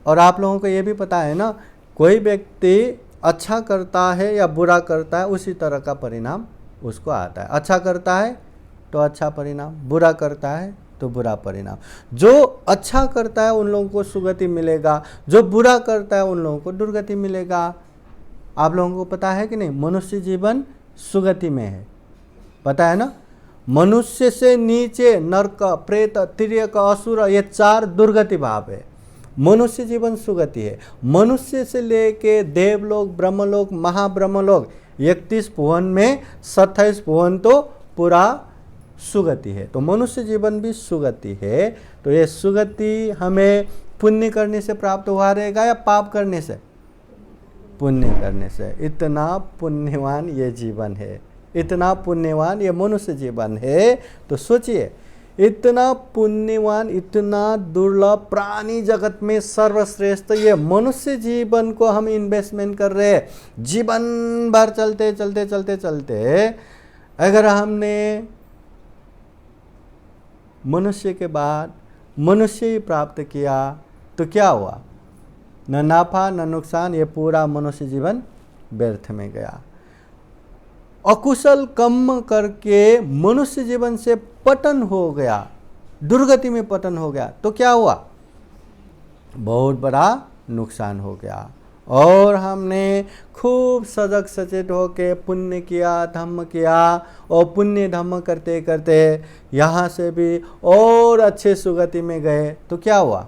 और आप लोगों को ये भी पता है ना, कोई व्यक्ति अच्छा करता है या बुरा करता है उसी तरह का परिणाम उसको आता है। अच्छा करता है तो अच्छा परिणाम, बुरा करता है तो बुरा परिणाम। जो अच्छा करता है उन लोगों को सुगति मिलेगा, जो बुरा करता है उन लोगों को दुर्गति मिलेगा। आप लोगों को पता है कि नहीं, मनुष्य जीवन सुगति में है, पता है ना। मनुष्य से नीचे नरक, प्रेत, तिर्यक, असुर ये 4 दुर्गति भाव है। मनुष्य जीवन सुगति है। मनुष्य से लेके देवलोक, ब्रह्मलोक, महाब्रह्मलोक 31 भुवन में 27 भुवन तो पूरा सुगति है। तो मनुष्य जीवन भी सुगति है। तो ये सुगति हमें पुण्य करने से प्राप्त हुआ रहेगा या पाप करने से? पुण्य करने से। इतना पुण्यवान ये जीवन है, इतना पुण्यवान ये मनुष्य जीवन है। तो सोचिए, इतना पुण्यवान, इतना दुर्लभ प्राणी जगत में सर्वश्रेष्ठ ये मनुष्य जीवन को हम इन्वेस्टमेंट कर रहे हैं। जीवन भर चलते चलते चलते चलते अगर हमने मनुष्य के बाद मनुष्य ही प्राप्त किया तो क्या हुआ, न नाफा न नुकसान, ये पूरा मनुष्य जीवन व्यर्थ में गया। अकुशल कर्म करके मनुष्य जीवन से पतन हो गया, दुर्गति में पतन हो गया, तो क्या हुआ, बहुत बड़ा नुकसान हो गया। और हमने खूब सजग सचेत होके पुण्य किया, धम्म किया, और पुण्य धम्म करते करते यहाँ से भी और अच्छे सुगति में गए, तो क्या हुआ,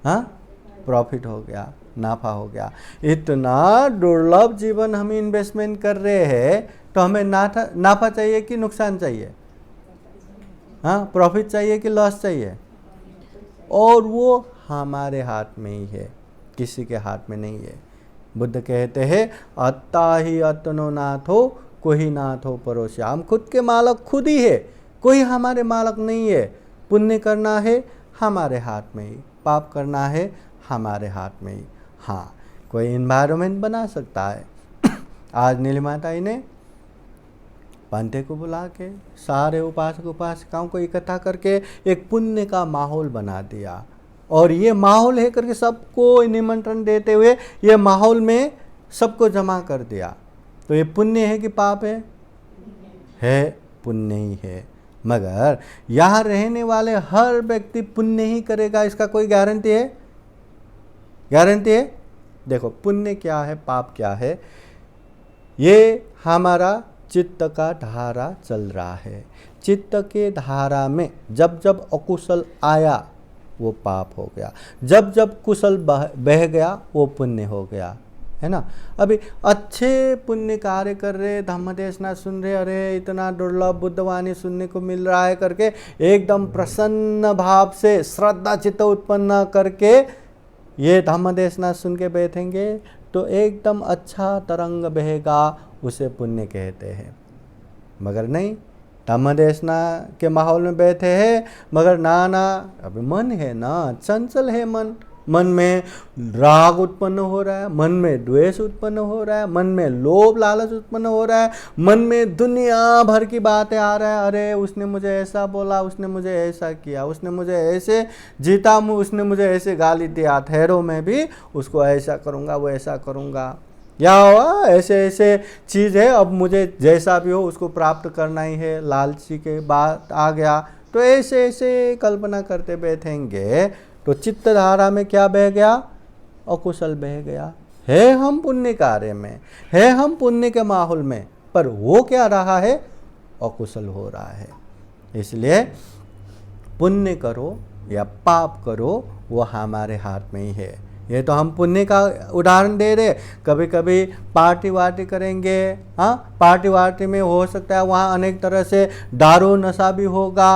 हाँ प्रॉफिट हो गया, नाफा हो गया। इतना दुर्लभ जीवन हम इन्वेस्टमेंट कर रहे हैं, तो हमें नाफा चाहिए कि नुकसान चाहिए, हाँ प्रॉफिट चाहिए कि लॉस चाहिए? और वो हमारे हाथ में ही है, किसी के हाथ में नहीं है। बुद्ध कहते हैं अत्ता ही अतनो नाथ हो, कोई नाथ हो परोसे। हम खुद के मालक खुद ही है, कोई हमारे मालक नहीं है। पुण्य करना है हमारे हाथ में ही, पाप करना है हमारे हाथ में ही। हाँ, कोई इन्वायरमेंट बना सकता है। आज नीलिमाता जी ने पंथे को बुला के सारे उपासक उपासिकाओं को इकट्ठा करके एक पुण्य का माहौल बना दिया, और ये माहौल है करके सबको निमंत्रण देते हुए ये माहौल में सबको जमा कर दिया। तो ये पुण्य है कि पाप है? है, पुण्य ही है। मगर यहाँ रहने वाले हर व्यक्ति पुण्य ही करेगा, इसका कोई गारंटी है? गारंटी है? देखो, पुण्य क्या है, पाप क्या है, ये हमारा चित्त का धारा चल रहा है। चित्त के धारा में जब जब अकुशल आया वो पाप हो गया, जब जब कुशल बह गया वो पुण्य हो गया, है ना। अभी अच्छे पुण्य कार्य कर रहे, धम्म देशना सुन रहे, अरे इतना दुर्लभ बुद्धवाणी सुनने को मिल रहा है करके एकदम प्रसन्न भाव से श्रद्धा चित्त उत्पन्न करके ये धम्म देशना सुन के बैठेंगे तो एकदम अच्छा तरंग बहेगा, उसे पुण्य कहते हैं। मगर नहीं, धम्म देशना के माहौल में बैठे हैं, मगर ना अभी मन है ना, चंचल है मन, मन में राग उत्पन्न हो रहा है, मन में द्वेष उत्पन्न हो रहा है, मन में लोभ लालच उत्पन्न हो रहा है, मन में दुनिया भर की बातें आ रहा है। अरे उसने मुझे ऐसा बोला, उसने मुझे ऐसा किया, उसने मुझे ऐसे जीता, उसने मुझे ऐसे गाली दिया, ठहरो मैं भी उसको ऐसा करूँगा, वो ऐसा करूँगा। या ऐसे ऐसे चीज़ है, अब मुझे जैसा भी हो उसको प्राप्त करना ही है, लालची के बात आ गया, तो ऐसे ऐसे कल्पना करते बैठेंगे तो चित्त धारा में क्या बह गया? अकुशल बह गया। है हम पुण्य कार्य में, है हम पुण्य के माहौल में, पर वो क्या रहा है? अकुशल हो रहा है। इसलिए पुण्य करो या पाप करो वो हमारे हाथ में ही है। ये तो हम पुण्य का उदाहरण दे रहे, कभी कभी पार्टी वार्टी करेंगे, हाँ, पार्टी वार्टी में हो सकता है वहाँ अनेक तरह से दारू नशा भी होगा,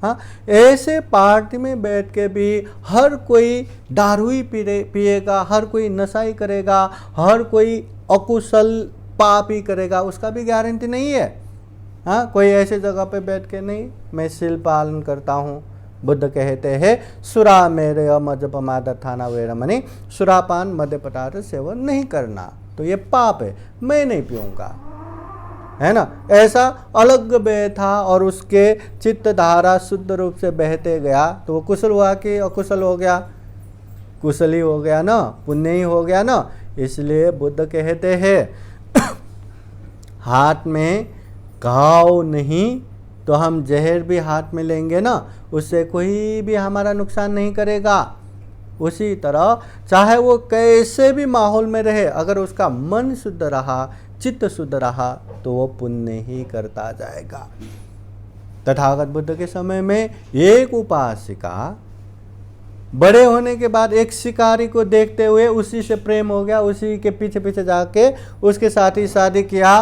हाँ, ऐसे पार्टी में बैठ के भी हर कोई दारू ही पिएगा, हर कोई नशा ही करेगा, हर कोई अकुशल पाप ही करेगा, उसका भी गारंटी नहीं है। हाँ, कोई ऐसे जगह पे बैठ के नहीं, मैं शील पालन करता हूँ। बुद्ध कहते हैं सुरा मेरे मजपमादथाना वेरमणि, सुरापान मद्य पदार्थ सेवन नहीं करना, तो ये पाप है, मैं नहीं पीऊँगा, है ना। ऐसा अलग बैठा और उसके चित्त धारा शुद्ध रूप से बहते गया, तो वो कुशल हुआ कि अकुशल हो गया? कुशल ही हो गया ना, पुण्य ही हो गया ना। इसलिए बुद्ध कहते हैं हाथ में घाव नहीं तो हम जहर भी हाथ में लेंगे ना, उससे कोई भी हमारा नुकसान नहीं करेगा। उसी तरह चाहे वो कैसे भी माहौल में रहे, अगर उसका मन शुद्ध रहा, चित्त शुद्ध रहा, तो वो पुण्य ही करता जाएगा। तथागत बुद्ध के समय में एक उपासिका बड़े होने के बाद एक शिकारी को देखते हुए उसी से प्रेम हो गया, उसी के पीछे पीछे जाके उसके साथ ही शादी किया,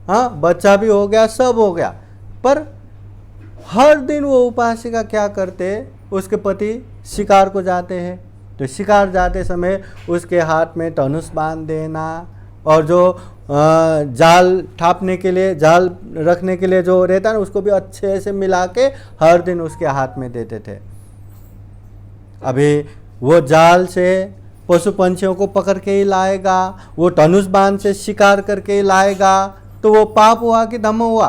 हाँ, बच्चा भी हो गया, सब हो गया। पर हर दिन वो उपासिका क्या करते? उसके पति शिकार को जाते हैं, तो शिकार जाते समय उसके हाथ में धनुष बांध देना, और जो जाल थापने के लिए, जाल रखने के लिए जो रहता है ना, उसको भी अच्छे से मिला के हर दिन उसके हाथ में देते थे। अभी वो जाल से पशु पंछियों को पकड़ के ही लाएगा, वो धनुष बाण से शिकार करके ही लाएगा, तो वो पाप हुआ कि धम्म हुआ?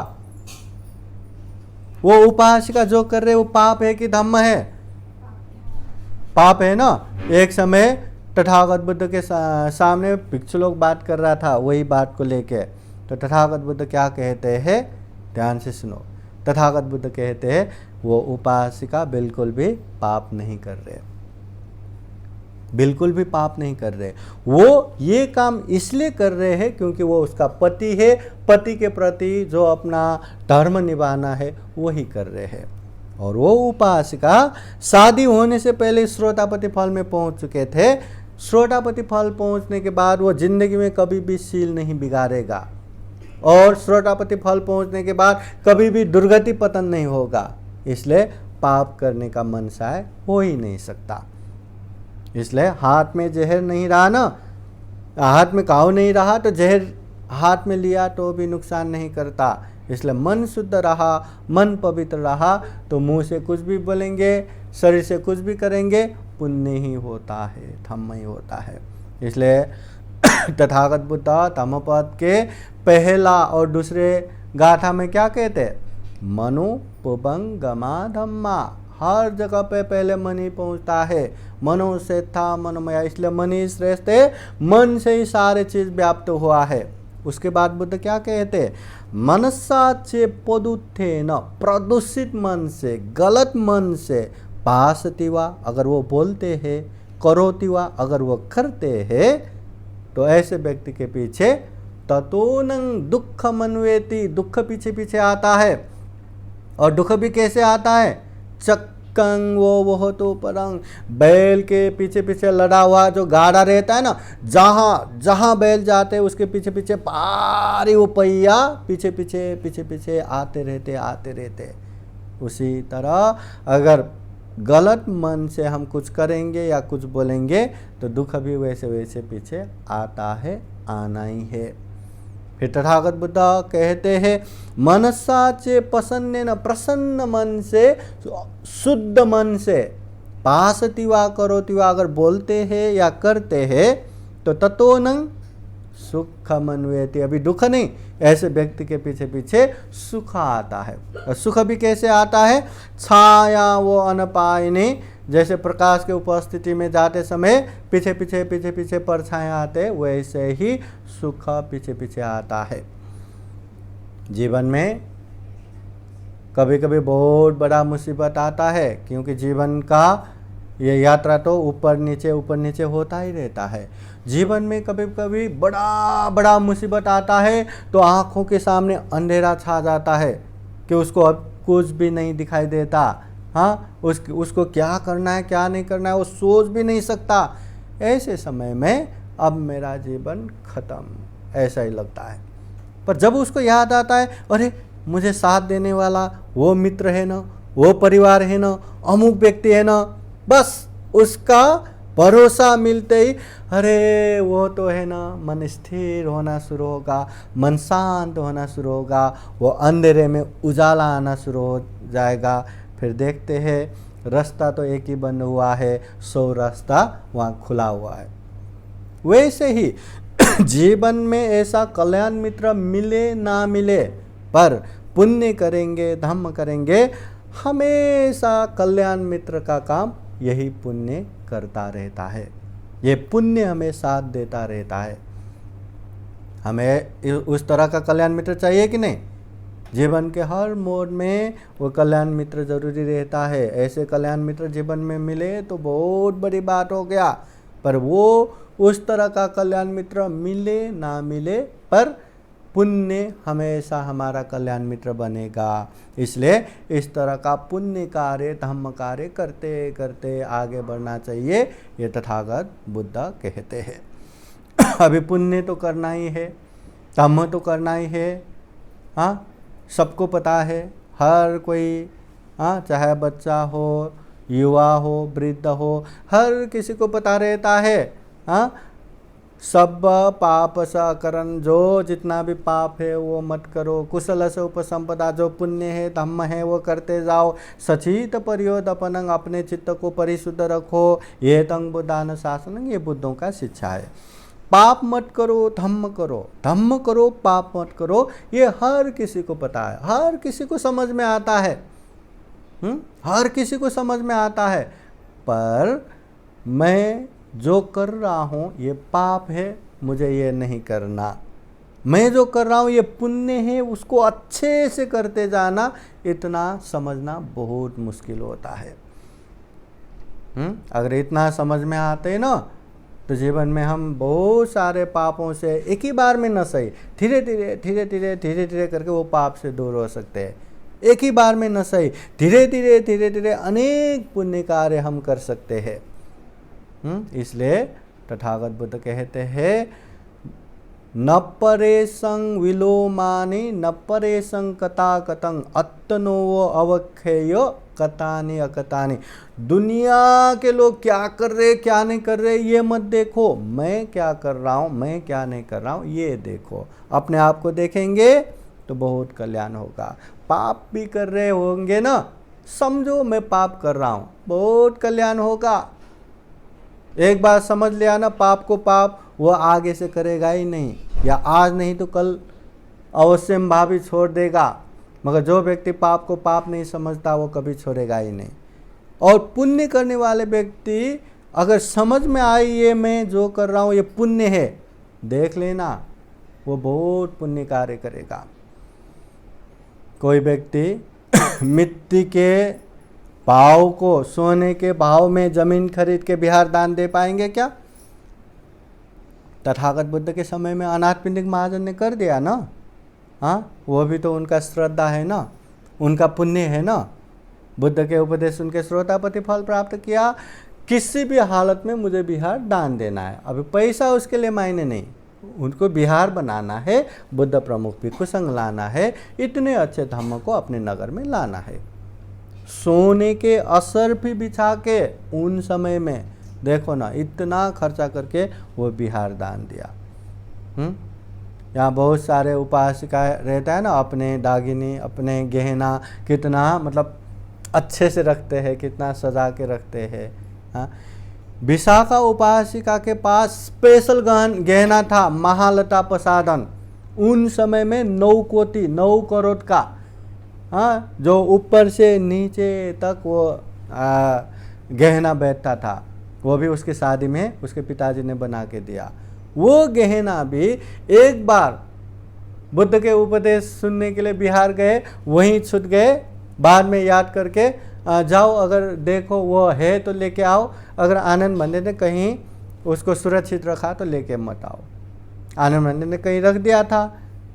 वो उपासिका जो कर रहे वो पाप है कि धम्म है? पाप है ना। एक समय तथागत बुद्ध के सामने भिक्षु लोग बात कर रहा था वही बात को लेके, तो तथागत बुद्ध क्या कहते हैं, ध्यान से सुनो। तथागत बुद्ध कहते हैं वो उपासिका बिल्कुल भी पाप नहीं कर रहे, बिल्कुल भी पाप नहीं कर रहे। वो ये काम इसलिए कर रहे हैं क्योंकि वो उसका पति है, पति के प्रति जो अपना धर्म निभाना है वही कर रहे हैं। और वो उपासिका शादी होने से पहले श्रोतापति फल में पहुंच चुके थे। श्रोतापति फल पहुंचने के बाद वो जिंदगी में कभी भी शील नहीं बिगाड़ेगा, और श्रोतापति फल पहुंचने के बाद कभी भी दुर्गति पतन नहीं होगा। इसलिए पाप करने का मनसाय हो ही नहीं सकता। इसलिए हाथ में जहर नहीं रहा ना, हाथ में घाव नहीं रहा तो जहर हाथ में लिया तो भी नुकसान नहीं करता। इसलिए मन शुद्ध रहा, मन पवित्र रहा, तो मुंह से कुछ भी बोलेंगे, शरीर से कुछ भी करेंगे, पुण्य ही होता है, धम्म ही होता है। इसलिए तथागत बुद्ध धम्मपद के पहला और दूसरे गाथा में क्या कहते हैं? मनु पुबंगमा धम्मा। हर जगह पे पहले मन ही पहुंचता है, मनो से था मनोमया, इसलिए मन ही श्रेष्ठ है, मन से ही सारे चीज व्याप्त हुआ है। उसके बाद बुद्ध क्या कहते? मनसा चे पदुत्थे न, प्रदूषित मन से, गलत मन से, भासती वा, अगर वो बोलते हैं, करोति वा, अगर वो करते हैं, तो ऐसे व्यक्ति के पीछे ततोनं दुख मनवेति, दुख पीछे पीछे आता है। और दुख भी कैसे आता है? चक्कंग वो तो परंग, बैल के पीछे पीछे लड़ा हुआ जो गाड़ा रहता है ना, जहाँ जहाँ बैल जाते हैं उसके पीछे पीछे भारी वो पहिया पीछे पीछे आते रहते। उसी तरह अगर गलत मन से हम कुछ करेंगे या कुछ बोलेंगे तो दुख भी वैसे वैसे पीछे आता है, आना ही है। फिर तथागत बुद्ध कहते हैं मनसा चे प्रसन्न न, प्रसन्न मन से, शुद्ध मन से, पासति वा करोति वा, अगर बोलते हैं या करते हैं तो ततोनं सुख मनवेति, अभी दुख नहीं, ऐसे व्यक्ति के पीछे पीछे सुख आता है। और सुख भी कैसे आता है? छाया वो अनपायिनी, जैसे प्रकाश के उपस्थिति में जाते समय पीछे पीछे पीछे पीछे परछाएं आते, वैसे ही सुख पीछे पीछे आता है। जीवन में कभी कभी बहुत बड़ा मुसीबत आता है, क्योंकि जीवन का ये यात्रा तो ऊपर नीचे होता ही रहता है। जीवन में कभी कभी बड़ा बड़ा मुसीबत आता है तो आँखों के सामने अंधेरा छा जाता है कि उसको अब कुछ भी नहीं दिखाई देता। हाँ, उसको क्या करना है क्या नहीं करना है वो सोच भी नहीं सकता। ऐसे समय में अब मेरा जीवन खत्म, ऐसा ही लगता है। पर जब उसको याद आता है, अरे मुझे साथ देने वाला वो मित्र है ना, वो परिवार है ना, अमुक व्यक्ति है ना, बस उसका भरोसा मिलते ही अरे वो तो है ना, मन स्थिर होना शुरू होगा, मन शांत होना शुरू होगा, वो अंधेरे में उजाला आना शुरू हो जाएगा। फिर देखते हैं रास्ता तो एक ही बंद हुआ है, 100 रास्ता वहाँ खुला हुआ है। वैसे ही जीवन में ऐसा कल्याण मित्र मिले ना मिले, पर पुण्य करेंगे धम्म करेंगे, हमेशा कल्याण मित्र का काम यही पुण्य करता रहता है। ये पुण्य हमें साथ देता रहता है। हमें उस तरह का कल्याण मित्र चाहिए कि नहीं? जीवन के हर मोड़ में वो कल्याण मित्र जरूरी रहता है। ऐसे कल्याण मित्र जीवन में मिले तो बहुत बड़ी बात हो गया। पर वो उस तरह का कल्याण मित्र मिले ना मिले, पर पुण्य हमेशा हमारा कल्याण मित्र बनेगा। इसलिए इस तरह का पुण्य कार्य धम्म कार्य करते करते आगे बढ़ना चाहिए, ये तथागत बुद्ध कहते हैं। अभी पुण्य तो करना ही है, धम्म तो करना ही है। हाँ, सबको पता है, हर कोई, हाँ, चाहे बच्चा हो, युवा हो, वृद्ध हो, हर किसी को पता रहता है। हाँ, सब पाप सकरण, जो जितना भी पाप है वो मत करो, कुशल से उपसंपदा, जो पुण्य है धम्म है वो करते जाओ, सचित परियोदपनंग, अपने चित्त को परिशुद्ध रखो, ये तंग बुद्धान शासन, ये बुद्धों का शिक्षा है। पाप मत करो धम्म करो, धम्म करो पाप मत करो, ये हर किसी को पता है, हर किसी को समझ में आता है। हर किसी को समझ में आता है। पर मैं जो कर रहा हूँ ये पाप है, मुझे ये नहीं करना। मैं जो कर रहा हूँ ये पुण्य है, उसको अच्छे से करते जाना, इतना समझना बहुत मुश्किल होता है। अगर इतना समझ में आते ना तो जीवन में हम बहुत सारे पापों से एक ही बार में न सही, धीरे धीरे धीरे धीरे धीरे धीरे करके वो पाप से दूर हो सकते हैं। एक ही बार में न सही, धीरे धीरे धीरे धीरे अनेक पुण्य कार्य हम कर सकते हैं। इसलिए तथागत बुद्ध कहते हैं, न परेशं विलोमानि न परेशं कथा कथं अत्तनो अवक्षेय कथानि अकथानि। दुनिया के लोग क्या कर रहे क्या नहीं कर रहे ये मत देखो, मैं क्या कर रहा हूँ मैं क्या नहीं कर रहा हूँ ये देखो। अपने आप को देखेंगे तो बहुत कल्याण होगा। पाप भी कर रहे होंगे ना, समझो मैं पाप कर रहा हूँ, बहुत कल्याण होगा। एक बार समझ लिया ना पाप को पाप, वो आगे से करेगा ही नहीं, या आज नहीं तो कल अवश्य भावी छोड़ देगा। मगर जो व्यक्ति पाप को पाप नहीं समझता वो कभी छोड़ेगा ही नहीं। और पुण्य करने वाले व्यक्ति अगर समझ में आई ये मैं जो कर रहा हूँ ये पुण्य है, देख लेना वो बहुत पुण्य कार्य करेगा। कोई व्यक्ति मिट्टी के भाव को सोने के भाव में जमीन खरीद के बिहार दान दे पाएंगे क्या? तथागत बुद्ध के समय में अनाथ पिंडिक महाजन ने कर दिया ना। हाँ, वो भी तो उनका श्रद्धा है ना, उनका पुण्य है ना। बुद्ध के उपदेश उनके श्रोतापति फल प्राप्त किया। किसी भी हालत में मुझे बिहार दान देना है, अभी पैसा उसके लिए मायने नहीं, उनको बिहार बनाना है, बुद्ध प्रमुख भिक्षु संघ लाना है, इतने अच्छे धम्म को अपने नगर में लाना है। सोने के असर भी बिछा के उन समय में देखो ना, इतना खर्चा करके वो बिहार दान दिया। यहाँ बहुत सारे उपासिका रहता है ना, अपने दागिनी अपने गहना कितना मतलब अच्छे से रखते हैं, कितना सजा के रखते हैं। हाँ, विशाखा उपासिका के पास स्पेशल गहना था, महालता प्रसादन, उन समय में 9 करोड़ का। हाँ, जो ऊपर से नीचे तक वो गहना बैठता था, वो भी उसकी शादी में उसके पिताजी ने बना के दिया। वो गहना भी एक बार बुद्ध के उपदेश सुनने के लिए बिहार गए, वहीं छूट गए। बाद में याद करके जाओ, अगर देखो वो है तो लेके आओ, अगर आनंद मंदिर ने कहीं उसको सुरक्षित रखा तो लेके मत आओ। आनंद मंदिर ने कहीं रख दिया था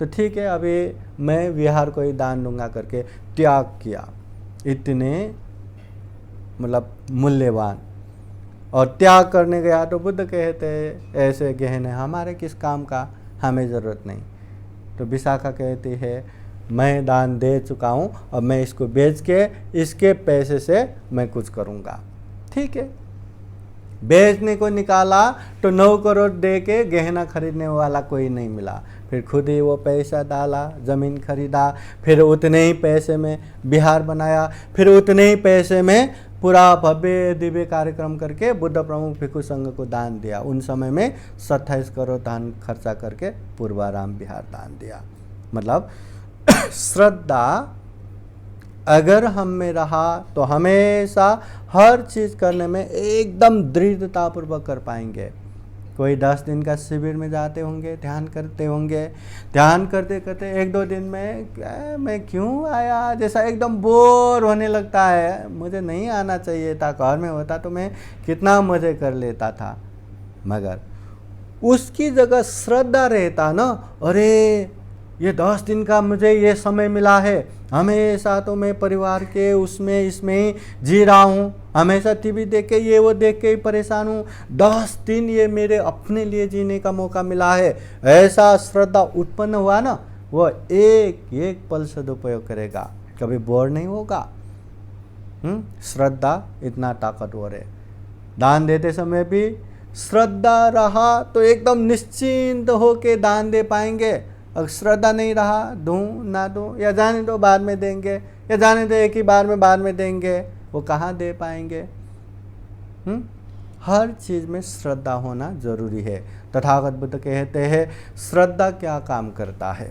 तो ठीक है, अभी मैं विहार को ही दान दूंगा करके त्याग किया। इतने मतलब मूल्यवान। और त्याग करने गया तो बुद्ध कहते ऐसे गहने हमारे किस काम का, हमें ज़रूरत नहीं। तो विशाखा कहती है मैं दान दे चुका हूँ, अब मैं इसको बेच के इसके पैसे से मैं कुछ करूँगा। ठीक है, बेचने को निकाला तो 9 करोड़ दे के गहना खरीदने वाला कोई नहीं मिला। फिर खुद ही वो पैसा डाला, ज़मीन खरीदा, फिर उतने ही पैसे में बिहार बनाया, फिर उतने ही पैसे में पूरा भव्य दिव्य कार्यक्रम करके बुद्ध प्रमुख भिक्षु संघ को दान दिया। उन समय में 27 करोड़ दान खर्चा करके पूर्वाराम बिहार दान दिया। मतलब श्रद्धा अगर हम में रहा तो हमेशा हर चीज़ करने में एकदम दृढ़तापूर्वक कर पाएंगे। कोई 10 दिन का शिविर में जाते होंगे, ध्यान करते होंगे, ध्यान करते करते 1-2 दिन में मैं क्यों आया जैसा एकदम बोर होने लगता है, मुझे नहीं आना चाहिए था, घर में होता तो मैं कितना मज़े कर लेता था। मगर उसकी जगह श्रद्धा रहता ना, अरे ये 10 दिन का मुझे ये समय मिला है, हमेशा तो मैं परिवार के उसमें इसमें ही जी रहा हूँ, हमेशा टीवी देख के ये वो देख के ही परेशान हूँ, 10 दिन ये मेरे अपने लिए जीने का मौका मिला है। ऐसा श्रद्धा उत्पन्न हुआ ना, वो एक एक पल सदुपयोग करेगा, कभी बोर नहीं होगा। श्रद्धा इतना ताकतवर है। दान देते समय भी श्रद्धा रहा तो एकदम निश्चिंत होके दान दे पाएंगे। अगर श्रद्धा नहीं रहा, दूं ना दूं, या जाने दो बाद में देंगे, या जाने दो एक ही बार में बाद में देंगे, वो कहाँ दे पाएंगे। हर चीज़ में श्रद्धा होना जरूरी है। तथागत बुद्ध कहते हैं श्रद्धा क्या काम करता है।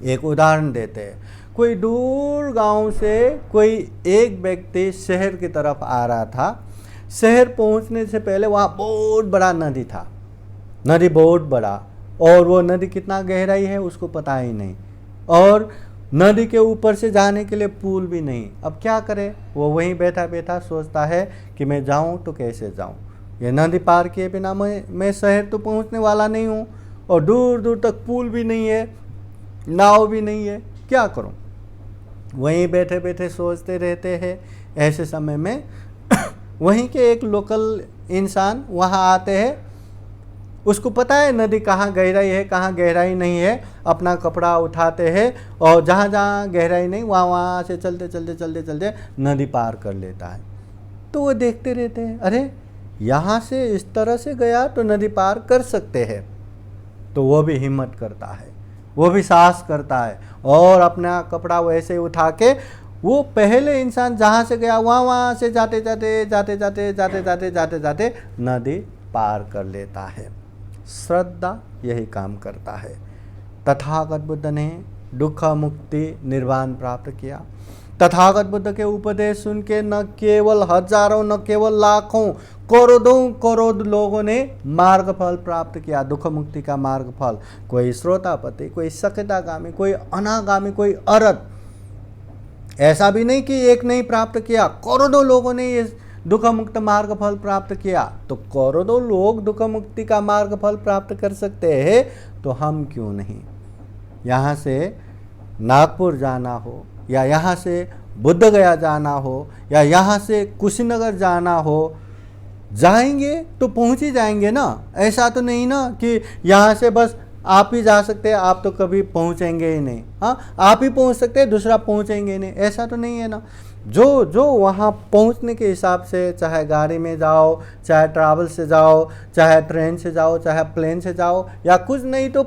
एक उदाहरण देते हैं। कोई दूर गांव से कोई एक व्यक्ति शहर की तरफ आ रहा था। शहर पहुंचने से पहले वहाँ बहुत बड़ा नदी था, नदी बहुत बड़ा, और वो नदी कितना गहराई है उसको पता ही नहीं, और नदी के ऊपर से जाने के लिए पुल भी नहीं। अब क्या करे, वो वहीं बैठा बैठा सोचता है कि मैं जाऊं तो कैसे जाऊं, ये नदी पार किए बिना मैं शहर तो पहुंचने वाला नहीं हूं, और दूर दूर तक पुल भी नहीं है, नाव भी नहीं है, क्या करूं। वहीं बैठे बैठे सोचते रहते हैं। ऐसे समय में वहीं के एक लोकल इंसान वहाँ आते हैं। उसको पता है नदी कहाँ गहराई है कहाँ गहराई नहीं है। अपना कपड़ा उठाते हैं और जहाँ जहाँ गहराई नहीं वहाँ से चलते चलते चलते चलते नदी पार कर लेता है। तो वो देखते रहते हैं, अरे यहाँ से इस तरह से गया तो नदी पार कर सकते हैं। तो वो भी हिम्मत करता है, वो भी साहस करता है, और अपना कपड़ा वैसे उठा के वो पहले इंसान जहाँ से गया वहाँ से जाते जाते जाते जाते जाते जाते जाते जाते नदी पार कर लेता है। श्रद्धा यही काम करता है। तथागत बुद्ध ने दुख मुक्ति निर्वाण प्राप्त किया। तथागत बुद्ध के उपदेश सुन के न केवल हजारों न केवल लाखों करोड़ों करोड़ लोगों ने मार्ग फल प्राप्त किया, दुख मुक्ति का मार्ग फल। कोई श्रोतापति, कोई सकतागामी, कोई अनागामी, कोई अरहत। ऐसा भी नहीं कि एक नहीं प्राप्त किया, करोड़ों लोगों ने ये दुख मुक्त मार्ग फल प्राप्त किया। तो करोड़ों लोग दुख मुक्ति का मार्ग फल प्राप्त कर सकते हैं, तो हम क्यों नहीं। यहाँ से नागपुर जाना हो, या यहाँ से बुद्ध गया जाना हो, या यहाँ से कुशीनगर जाना हो, जाएंगे तो पहुँच ही जाएंगे ना। ऐसा तो नहीं ना कि यहाँ से बस आप ही जा सकते हैं, आप तो कभी पहुँचेंगे ही नहीं। हाँ, आप ही पहुँच सकते हैं, दूसरा पहुँचेंगे ही नहीं, ऐसा तो नहीं है ना। जो जो वहाँ पहुँचने के हिसाब से, चाहे गाड़ी में जाओ, चाहे ट्रैवल से जाओ, चाहे ट्रेन से जाओ, चाहे प्लेन से जाओ, या कुछ नहीं तो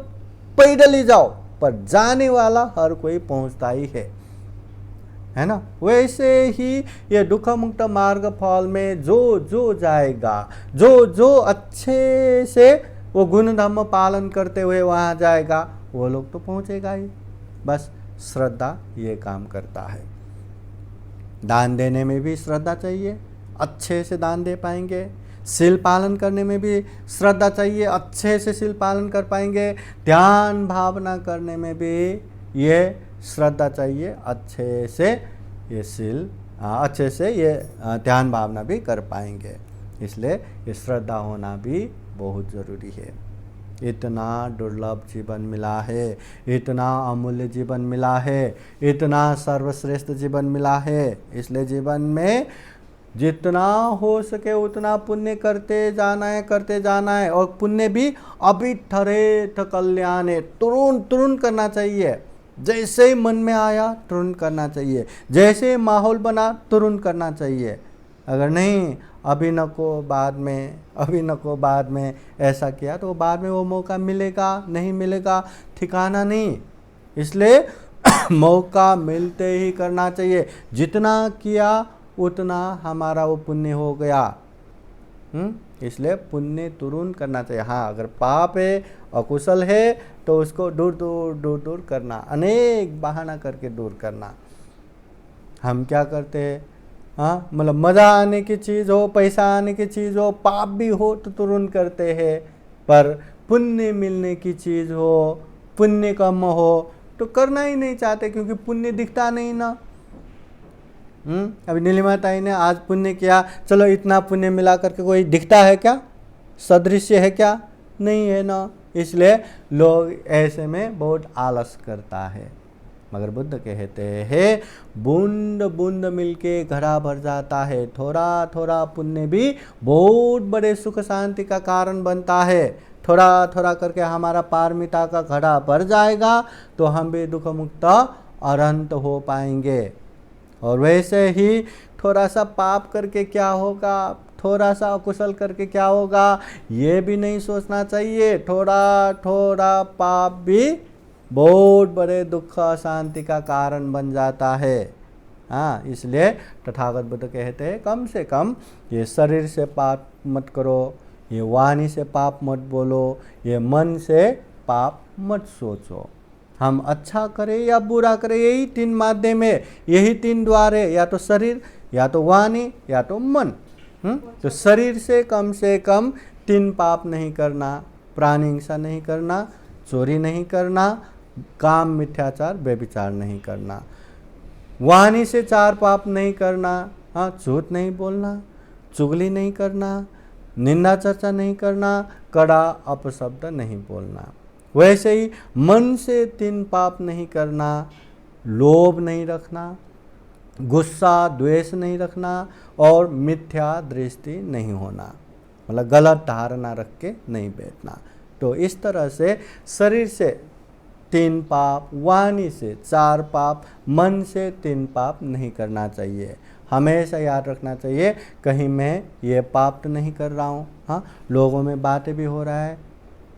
पैदल ही जाओ, पर जाने वाला हर कोई पहुँचता ही है ना। वैसे ही ये दुख मुक्त मार्ग फल में जो जो जाएगा, जो जो अच्छे से वो गुण धर्म पालन करते हुए वहाँ जाएगा, वो लोग तो पहुँचेगा ही। बस श्रद्धा ये काम करता है। दान देने में भी श्रद्धा चाहिए, अच्छे से दान दे पाएंगे। शील पालन करने में भी श्रद्धा चाहिए, अच्छे से शील पालन कर पाएंगे। ध्यान भावना करने में भी ये श्रद्धा चाहिए, अच्छे से ये शील अच्छे से ये ध्यान भावना भी कर पाएंगे। इसलिए ये श्रद्धा होना भी बहुत ज़रूरी है। इतना दुर्लभ जीवन मिला है, इतना अमूल्य जीवन मिला है, इतना सर्वश्रेष्ठ जीवन मिला है। इसलिए जीवन में जितना हो सके उतना पुण्य करते जाना है। और पुण्य भी अभिठरेठ कल्याण है, तुरंत करना चाहिए। जैसे ही मन में आया तुरंत करना चाहिए, जैसे माहौल बना तुरंत करना चाहिए। अगर नहीं अभी न को बाद में ऐसा किया तो बाद में वो मौका मिलेगा नहीं मिलेगा ठिकाना नहीं। इसलिए मौका मिलते ही करना चाहिए। जितना किया उतना हमारा वो पुण्य हो गया। इसलिए पुण्य तुरंत करना चाहिए। हाँ, अगर पाप है, अकुशल है तो उसको दूर करना, अनेक बहाना करके दूर करना। हम क्या करते हैं, हाँ, मतलब मज़ा आने की चीज़ हो, पैसा आने की चीज़ हो, पाप भी हो तो तुरंत करते हैं। पर पुण्य मिलने की चीज़ हो, पुण्य कम हो तो करना ही नहीं चाहते, क्योंकि पुण्य दिखता नहीं ना। अभी नीलिमा ताई ने आज पुण्य किया, चलो इतना पुण्य मिला करके कोई दिखता है क्या, सदृश्य है क्या, नहीं है ना। इसलिए लोग ऐसे में बहुत आलस करता है। मगर बुद्ध कहते हैं बूंद बूंद मिलके घड़ा भर जाता है। थोड़ा थोड़ा पुण्य भी बहुत बड़े सुख शांति का कारण बनता है। थोड़ा थोड़ा करके हमारा पारमिता का घड़ा भर जाएगा तो हम भी दुख मुक्त अनंत हो पाएंगे। और वैसे ही थोड़ा सा पाप करके क्या होगा, थोड़ा सा अकुशल करके क्या होगा, ये भी नहीं सोचना चाहिए। थोड़ा थोड़ा पाप भी बहुत बड़े दुख अशांति का कारण बन जाता है। हाँ, इसलिए तथागत बुद्ध कहते हैं कम से कम ये शरीर से पाप मत करो, ये वाणी से पाप मत बोलो, ये मन से पाप मत सोचो। हम अच्छा करें या बुरा करें, यही तीन माध्यम है, यही तीन द्वार है, या तो शरीर, या तो वाणी, या तो मन। तो शरीर से कम 3 पाप नहीं करना, प्राणी हिंसा नहीं करना, चोरी नहीं करना, काम मिथ्याचार व्यभिचार नहीं करना। वाणी से 4 पाप नहीं करना, हाँ, झूठ नहीं बोलना, चुगली नहीं करना, निंदा चर्चा नहीं करना, कड़ा अपशब्द नहीं बोलना। वैसे ही मन से 3 पाप नहीं करना, लोभ नहीं रखना, गुस्सा द्वेष नहीं रखना, और मिथ्या दृष्टि नहीं होना, मतलब गलत धारणा रख के नहीं बैठना। तो इस तरह से शरीर से 3 पाप, वाणी से 4 पाप, मन से 3 पाप नहीं करना चाहिए। हमेशा याद रखना चाहिए कहीं मैं ये पाप तो नहीं कर रहा हूँ। हाँ, लोगों में बातें भी हो रहा है,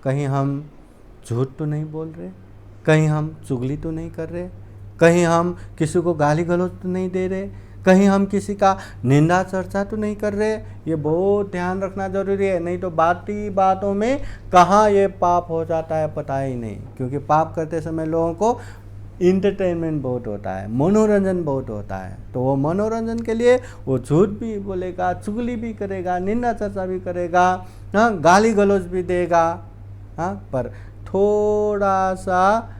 कहीं हम झूठ तो नहीं बोल रहे, कहीं हम चुगली तो नहीं कर रहे, कहीं हम किसी को गाली गलौज तो नहीं दे रहे, कहीं हम किसी का निंदा चर्चा तो नहीं कर रहे। ये बहुत ध्यान रखना जरूरी है, नहीं तो बातों में कहाँ ये पाप हो जाता है पता ही नहीं। क्योंकि पाप करते समय लोगों को इंटरटेनमेंट बहुत होता है, मनोरंजन बहुत होता है, तो वो मनोरंजन के लिए वो झूठ भी बोलेगा, चुगली भी करेगा, निंदा चर्चा भी करेगा, हाँ, गाली गलौज भी देगा। हाँ, पर थोड़ा सा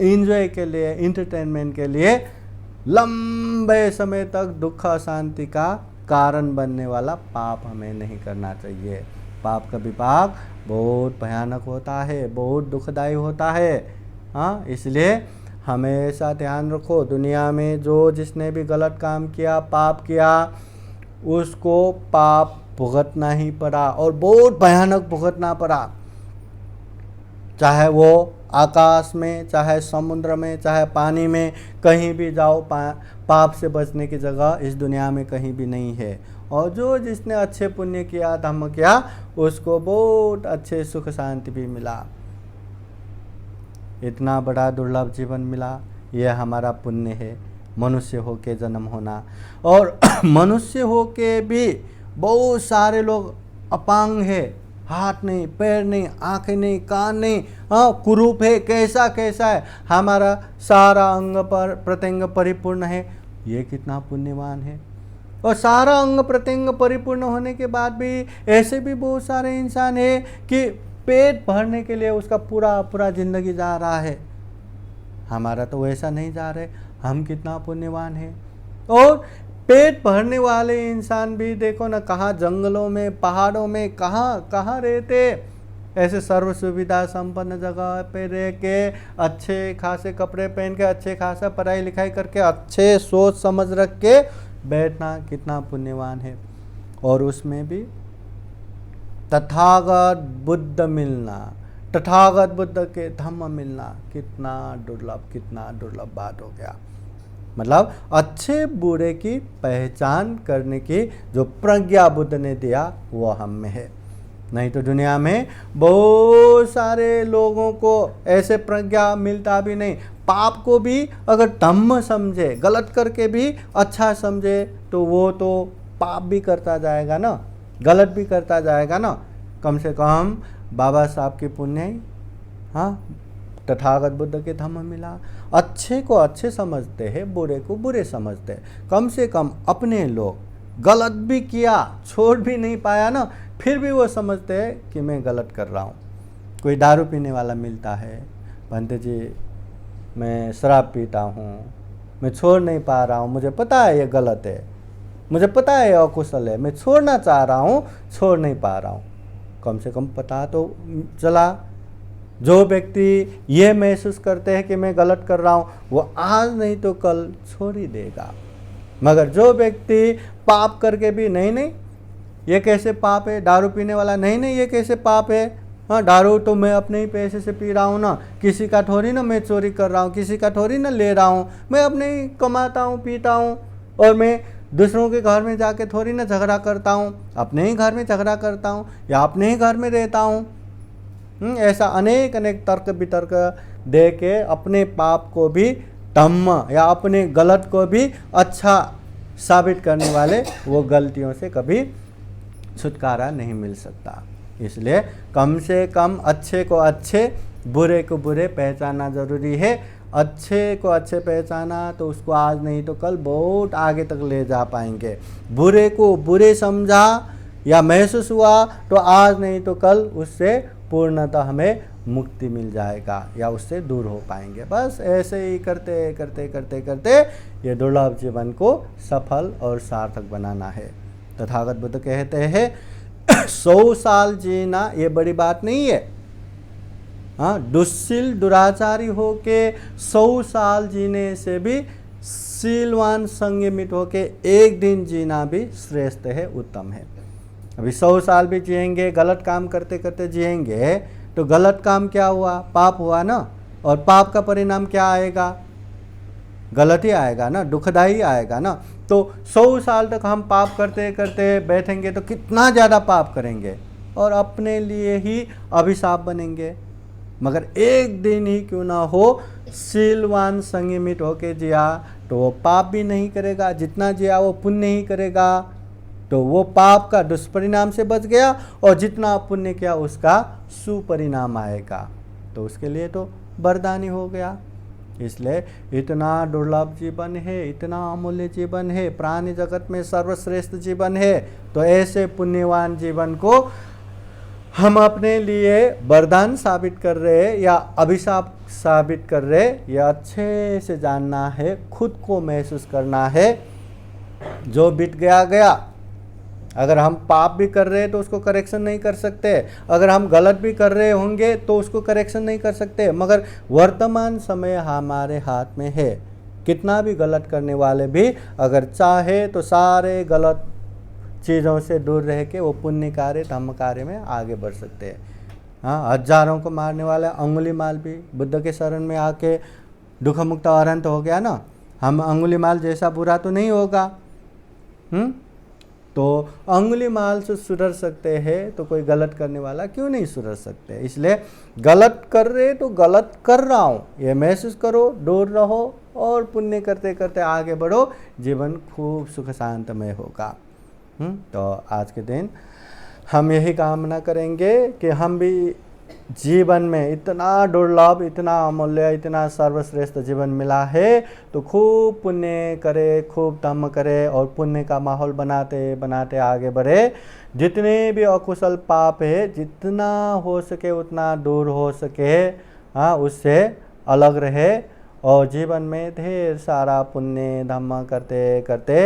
एंजॉय के लिए, इंटरटेनमेंट के लिए लंबे समय तक दुख अशांति का कारण बनने वाला पाप हमें नहीं करना चाहिए। पाप का विपाक बहुत भयानक होता है, बहुत दुखदायी होता है। हाँ, इसलिए हमेशा ध्यान रखो, दुनिया में जो जिसने भी गलत काम किया, पाप किया, उसको पाप भुगतना ही पड़ा, और बहुत भयानक भुगतना पड़ा। चाहे वो आकाश में, चाहे समुद्र में, चाहे पानी में, कहीं भी जाओ, पाप से बचने की जगह इस दुनिया में कहीं भी नहीं है। और जो जिसने अच्छे पुण्य किया, धर्म किया, उसको बहुत अच्छे सुख शांति भी मिला। इतना बड़ा दुर्लभ जीवन मिला, यह हमारा पुण्य है, मनुष्य होके जन्म होना। और मनुष्य होके भी बहुत सारे लोग अपांग है, हाथ नहीं, पैर नहीं, आंखें नहीं, कान नहीं, हाँ, कुरूप है, कैसा है, हमारा सारा अंग पर प्रत्यंग परिपूर्ण है। ये कितना पुण्यवान है। और सारा अंग प्रत्यंग परिपूर्ण होने के बाद भी ऐसे भी बहुत सारे इंसान है कि पेट भरने के लिए उसका पूरा पूरा जिंदगी जा रहा है। हमारा तो वैसा नहीं जा रहे, हम कितना पुण्यवान है। और पेट भरने वाले इंसान भी देखो ना, कहाँ जंगलों में पहाड़ों में कहाँ कहाँ रहते, ऐसे सर्व सुविधा संपन्न जगह पे रह के अच्छे खासे कपड़े पहन के अच्छे खासा पढ़ाई लिखाई करके अच्छे सोच समझ रख के बैठना कितना पुण्यवान है। और उसमें भी तथागत बुद्ध मिलना, तथागत बुद्ध के धम्म मिलना कितना दुर्लभ बात हो गया। मतलब अच्छे बुरे की पहचान करने की जो प्रज्ञा बुद्ध ने दिया वो हम में है। नहीं तो दुनिया में बहुत सारे लोगों को ऐसे प्रज्ञा मिलता भी नहीं। पाप को भी अगर धम्म समझे, गलत करके भी अच्छा समझे, तो वो तो पाप भी करता जाएगा ना, गलत भी करता जाएगा ना। कम से कम बाबा साहब की पुण्य, हाँ, तथागत बुद्ध के धम्म मिला। अच्छे को अच्छे समझते हैं, बुरे को बुरे समझते हैं। कम से कम अपने लोग गलत भी किया, छोड़ भी नहीं पाया ना, फिर भी वो समझते हैं कि मैं गलत कर रहा हूँ। कोई दारू पीने वाला मिलता है, पंडित जी मैं शराब पीता हूँ, मैं छोड़ नहीं पा रहा हूँ, मुझे पता है ये गलत है, मुझे पता है ये अकुशल है, मैं छोड़ना चाह रहा हूँ, छोड़ नहीं पा रहा हूँ। कम से कम पता तो चला। जो व्यक्ति ये महसूस करते हैं कि मैं गलत कर रहा हूँ, वो आज नहीं तो कल छोड़ ही देगा। मगर जो व्यक्ति पाप करके भी नहीं ये कैसे पाप है, दारू पीने वाला नहीं ये कैसे पाप है, हाँ दारू तो मैं अपने ही पैसे से पी रहा हूँ ना, किसी का थोड़ी ना मैं चोरी कर रहा हूँ, किसी का थोड़ी ना ले रहा हूँ, मैं अपने ही कमाता हूँ पीता हूँ, और मैं दूसरों के घर में जाके थोड़ी ना झगड़ा करता हूँ, अपने ही घर में झगड़ा करता हूँ या अपने ही घर में रहता हूँ। ऐसा अनेक तर्क वितर्क दे के अपने पाप को भी धम्म या अपने गलत को भी अच्छा साबित करने वाले वो गलतियों से कभी छुटकारा नहीं मिल सकता। इसलिए कम से कम अच्छे को अच्छे, बुरे को बुरे पहचानना ज़रूरी है। अच्छे को अच्छे पहचाना तो उसको आज नहीं तो कल बहुत आगे तक ले जा पाएंगे। बुरे को बुरे समझा या महसूस हुआ तो आज नहीं तो कल उससे पूर्णतः हमें मुक्ति मिल जाएगा या उससे दूर हो पाएंगे। बस ऐसे ही करते करते करते करते ये दुर्लभ जीवन को सफल और सार्थक बनाना है। तथागत बुद्ध कहते हैं 100 साल जीना ये बड़ी बात नहीं है। हाँ, दुस्सील दुराचारी हो के 100 साल जीने से भी शीलवान संयमित हो के एक दिन जीना भी श्रेष्ठ है, उत्तम है। अभी 100 साल भी जिएंगे, गलत काम करते करते जिएंगे तो गलत काम क्या हुआ, पाप हुआ ना। और पाप का परिणाम क्या आएगा, गलत ही आएगा ना, दुखदाई आएगा ना। तो 100 साल तक हम पाप करते करते बैठेंगे तो कितना ज़्यादा पाप करेंगे और अपने लिए ही अभिशाप बनेंगे। मगर एक दिन ही क्यों ना हो शीलवान संयमित होके जिया तो वो पाप भी नहीं करेगा, जितना जिया वो पुण्य ही करेगा, तो वो पाप का दुष्परिणाम से बच गया और जितना पुण्य किया उसका सुपरिणाम आएगा, तो उसके लिए तो वरदान ही हो गया। इसलिए इतना दुर्लभ जीवन है, इतना अमूल्य जीवन है, प्राणी जगत में सर्वश्रेष्ठ जीवन है, तो ऐसे पुण्यवान जीवन को हम अपने लिए वरदान साबित कर रहे या अभिशाप साबित कर रहे, यह अच्छे से जानना है, खुद को महसूस करना है। जो बीत गया गया, अगर हम पाप भी कर रहे हैं तो उसको करेक्शन नहीं कर सकते, अगर हम गलत भी कर रहे होंगे तो उसको करेक्शन नहीं कर सकते। मगर वर्तमान समय हमारे हाथ में है। कितना भी गलत करने वाले भी अगर चाहे तो सारे गलत चीज़ों से दूर रह के वो पुण्य कार्य धम्म कार्य में आगे बढ़ सकते हैं। हाँ, हजारों को मारने वाला अंगुलीमाल भी बुद्ध के शरण में आके दुख मुक्त अरहंत हो गया ना। हम अंगुलीमाल जैसा बुरा तो नहीं होगा। तो अंगुलीमाल से सुधर सकते हैं तो कोई गलत करने वाला क्यों नहीं सुधर सकते। इसलिए गलत कर रहे तो गलत कर रहा हूँ ये महसूस करो, दूर रहो और पुण्य करते करते आगे बढ़ो, जीवन खूब सुख शांतमय होगा। तो आज के दिन हम यही कामना करेंगे कि हम भी जीवन में इतना दुर्लभ, इतना अमूल्य, इतना सर्वश्रेष्ठ जीवन मिला है तो खूब पुण्य करे, खूब धम्म करे और पुण्य का माहौल बनाते बनाते आगे बढ़े। जितने भी अकुशल पाप है जितना हो सके उतना दूर हो सके, हाँ, उससे अलग रहे और जीवन में ढेर सारा पुण्य धम्म करते करते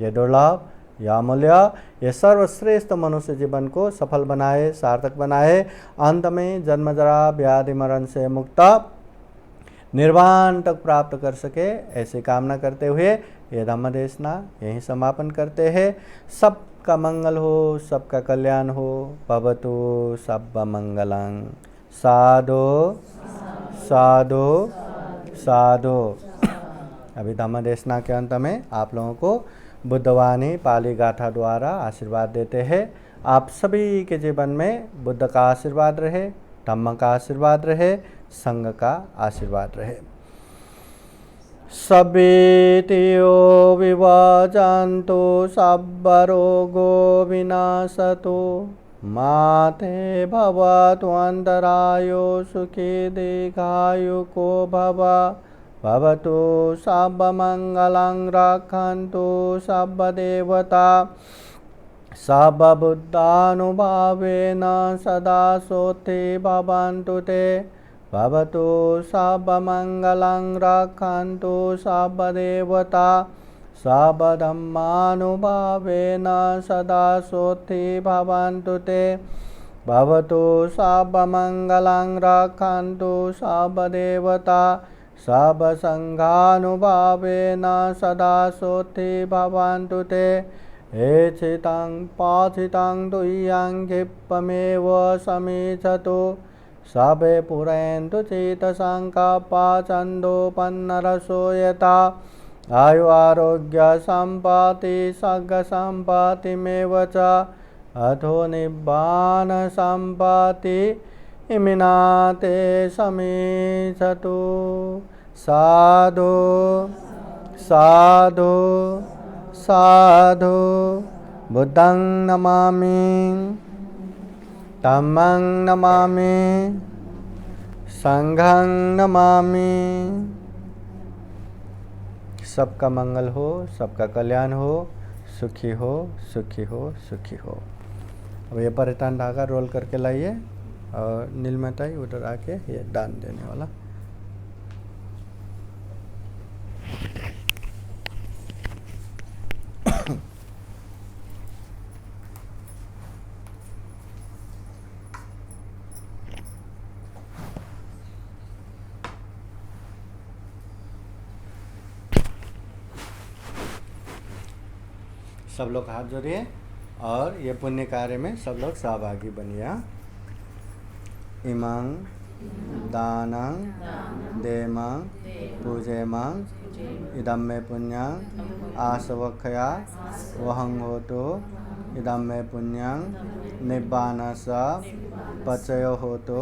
ये दुर्लभ, यह अमूल्य, ये सर्वश्रेष्ठ मनुष्य जीवन को सफल बनाए, सार्थक बनाए, अंत में जन्म जरा व्याधि मरण से मुक्त निर्वाण तक प्राप्त कर सके, ऐसी कामना करते हुए ये धम्म देशना यहीं समापन करते हैं। सबका मंगल हो, सबका कल्याण हो। भवतु सब मंगलं। साधु साधु साधु। अभी धम्म देशना के अंत में आप लोगों को बुद्धवाणी पाली गाथा द्वारा आशीर्वाद देते हैं। आप सभी के जीवन में बुद्ध का आशीर्वाद रहे, धम्म का आशीर्वाद रहे, संघ का आशीर्वाद रहे। सभेतियो विभाजन्तु सब्बरोगो विनाशतु माते भवतु अन्तरायो सुखी दीर्घायुको भव। भवतु सर्वमङ्गलं रक्षन्तु सर्वदेवता सर्वबुद्धानुभावेन सदा सोत्थि भवन्तु ते। भवतु सर्वमङ्गलं रक्षन्तु सर्वदेवता सर्वधर्मानुभावेन सदा सोत्थि भवन्तु ते। भवतु सर्वमङ्गलं रक्षन्तु सर्वदेवता सर्वसङ्घानुभावेन सदा सोत्थि भवन्तु ते। एचितं पाथितं तुय्यं क्षिप्तमेव समीक्षतु सभे पुरन्तु चित्तसङ्कल्पा छन्दोपन्नरसो यथा। आयु आरोग्य सम्पत्ति सर्गसम्पत्तिमेव च अथो निब्बान सम्पत्ति इमिनाते समीक्षतु। साधु साधु साधु। बुद्धं नमामि, धम्मं नमामि, संघं नमामि। सबका मंगल हो, सबका कल्याण हो, सुखी हो सुखी हो सुखी हो। अब ये परिधान धागा रोल करके लाइए और नीलमताई उधर आके ये दान देने वाला। सब लोग हाथ जोड़िए और ये पुण्य कार्य में सब लोग सहभागी बनिए। इमं दानं देमं पूजेमं इदं मे पुण्यं आसवक्षया वहं होतु। इदं मे पुण्यं निब्बानस पचयो होतु।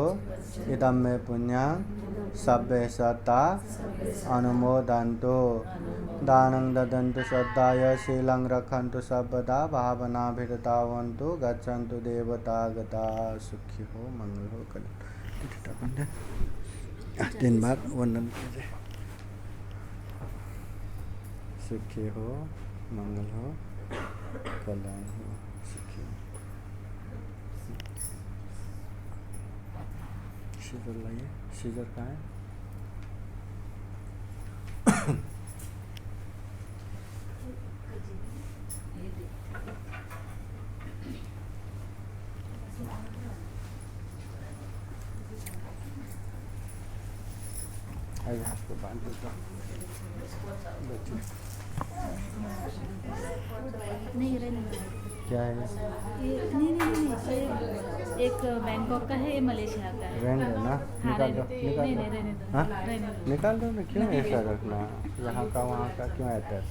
इदं मे पुण्यं सभ्ये सत्ता अनुमोदन्तु। दानं ददन्तु श्रद्धाय शीलं रक्षन्तु सर्वदा भावनाभिरतावन्तु गच्छन्तु देवतागता। सुखी हो, मंगल हो, कल्याण। 3 बार वंदन कीजिए। सुखी हो, मंगल हो, कल्याण हो, सुखी हो। सीजर लाइए। सीजर कहाँ है? आइए आपको बांध देता हूँ। नहीं रहने क्या है? नहीं एक बैंकॉक का है, ये मलेशिया का है। रहने दो ना, हाँ, निकाल दो, नहीं, निकाल नहीं, दो। रहने दो। हाँ? रहने दो। निकाल दो ना, क्यों ऐसा रखना? यहाँ का वहाँ का क्यों अटैच?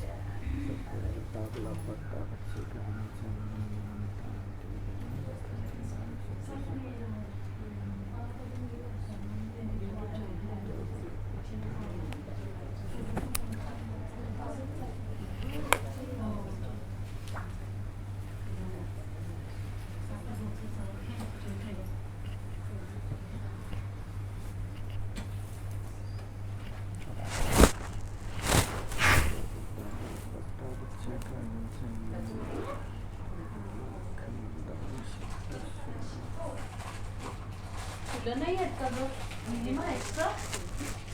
फुलं नाही आहेत का गं? निलिमा आहेत का?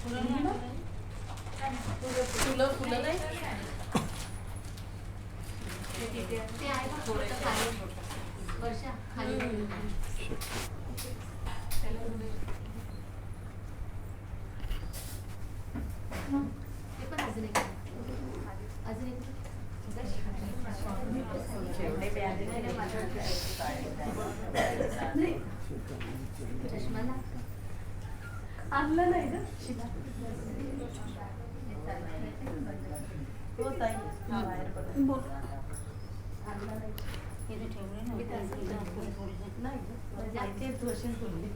निलिमा? फुलं नाही? ते आहे ना थोडं खाली वर्षा खाली ते पण अजून एक चष्मा ना आणलं नाही गं शिला. हो ताई. बोल. आणलं नाही. इथे ठेवले ना नाही गं. तेच वर्षी बोलली.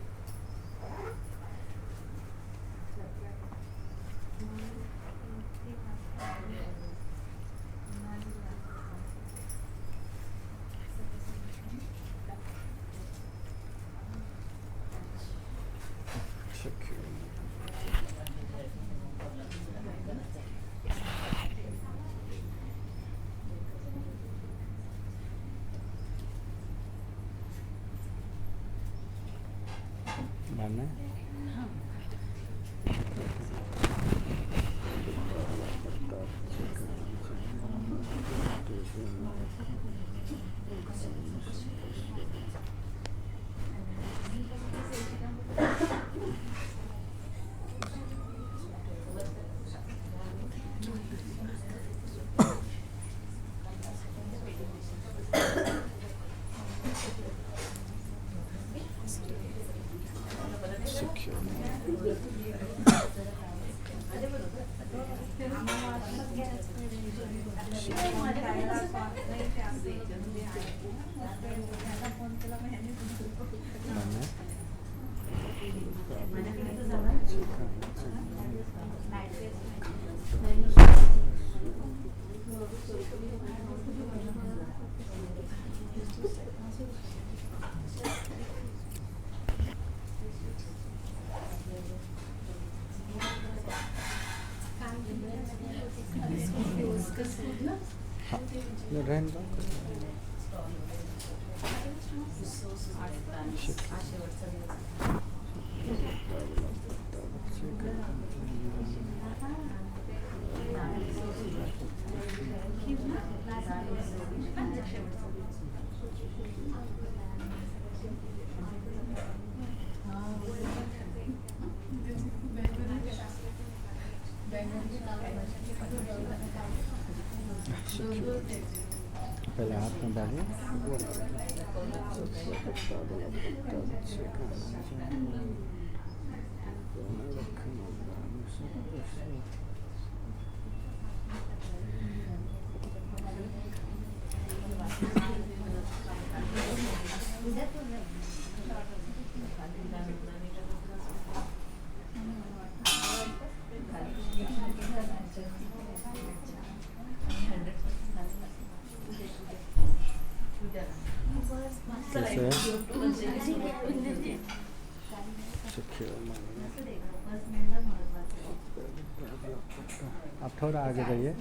Mana? पहले हाथ में डालिए आप थोड़ा आगे जाइए,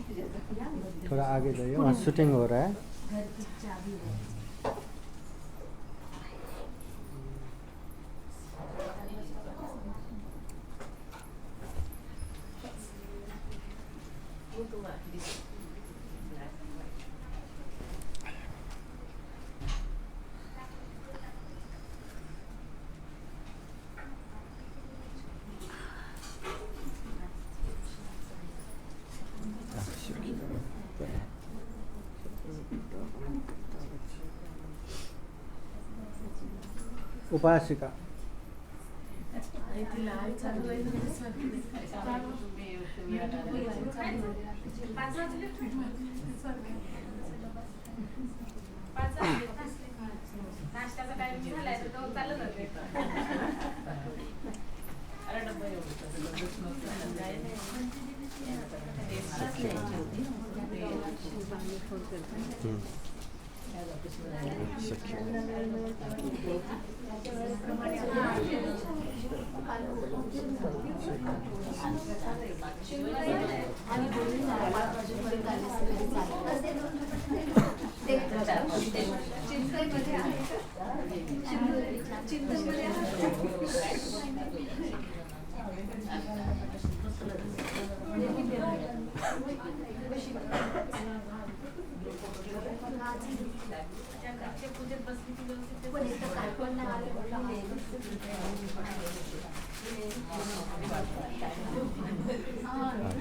थोड़ा आगे जाइए, वहाँ शूटिंग हो रहा है। उपासिका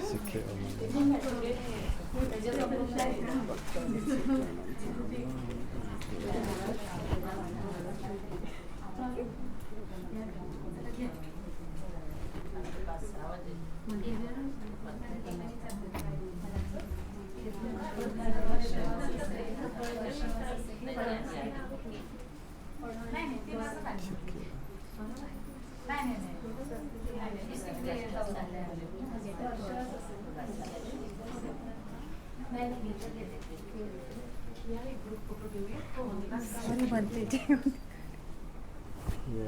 सुखे ये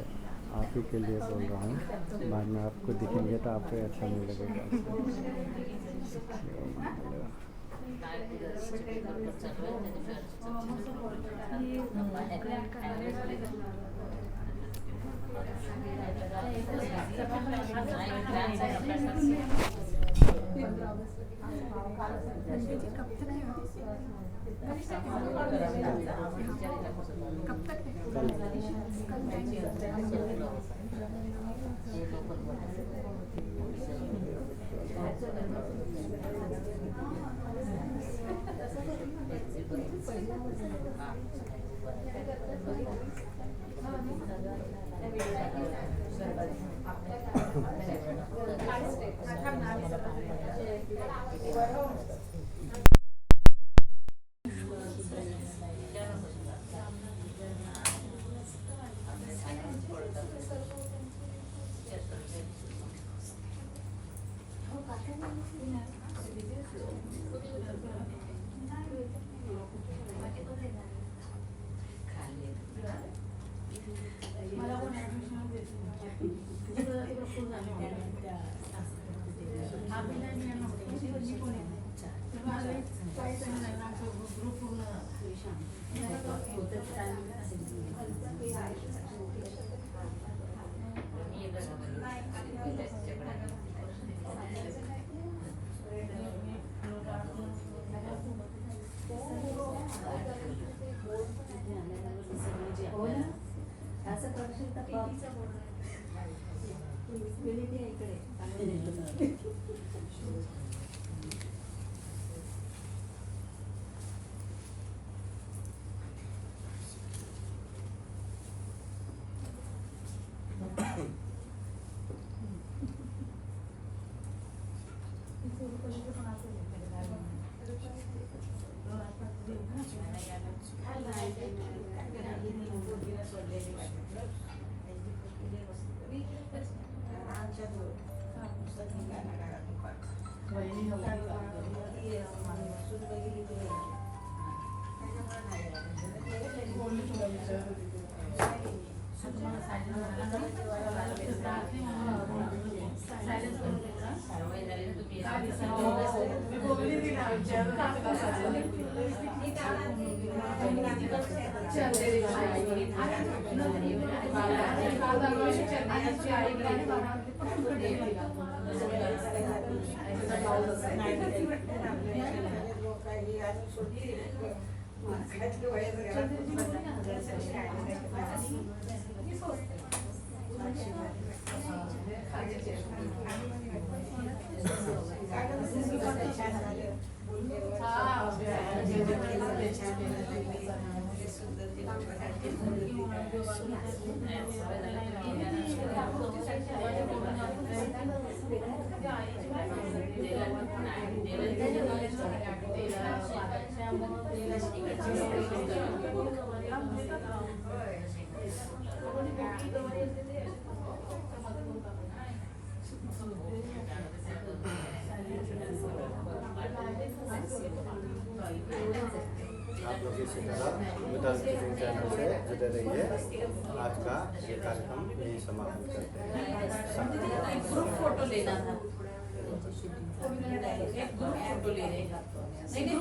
आप ही के लिए बोल रहा हूँ, बाद में आपको दिखेंगे तो आपको अच्छा नहीं लगेगा। कब तक आप लोग इसी तरह मिताल टीचिंग चैनल से जुड़े रहिए। आज का ये कार्यक्रम यही समाप्त करते हैं। ग्रुप फोटो लेना था, एक ग्रुप फोटो ले रहे हैं।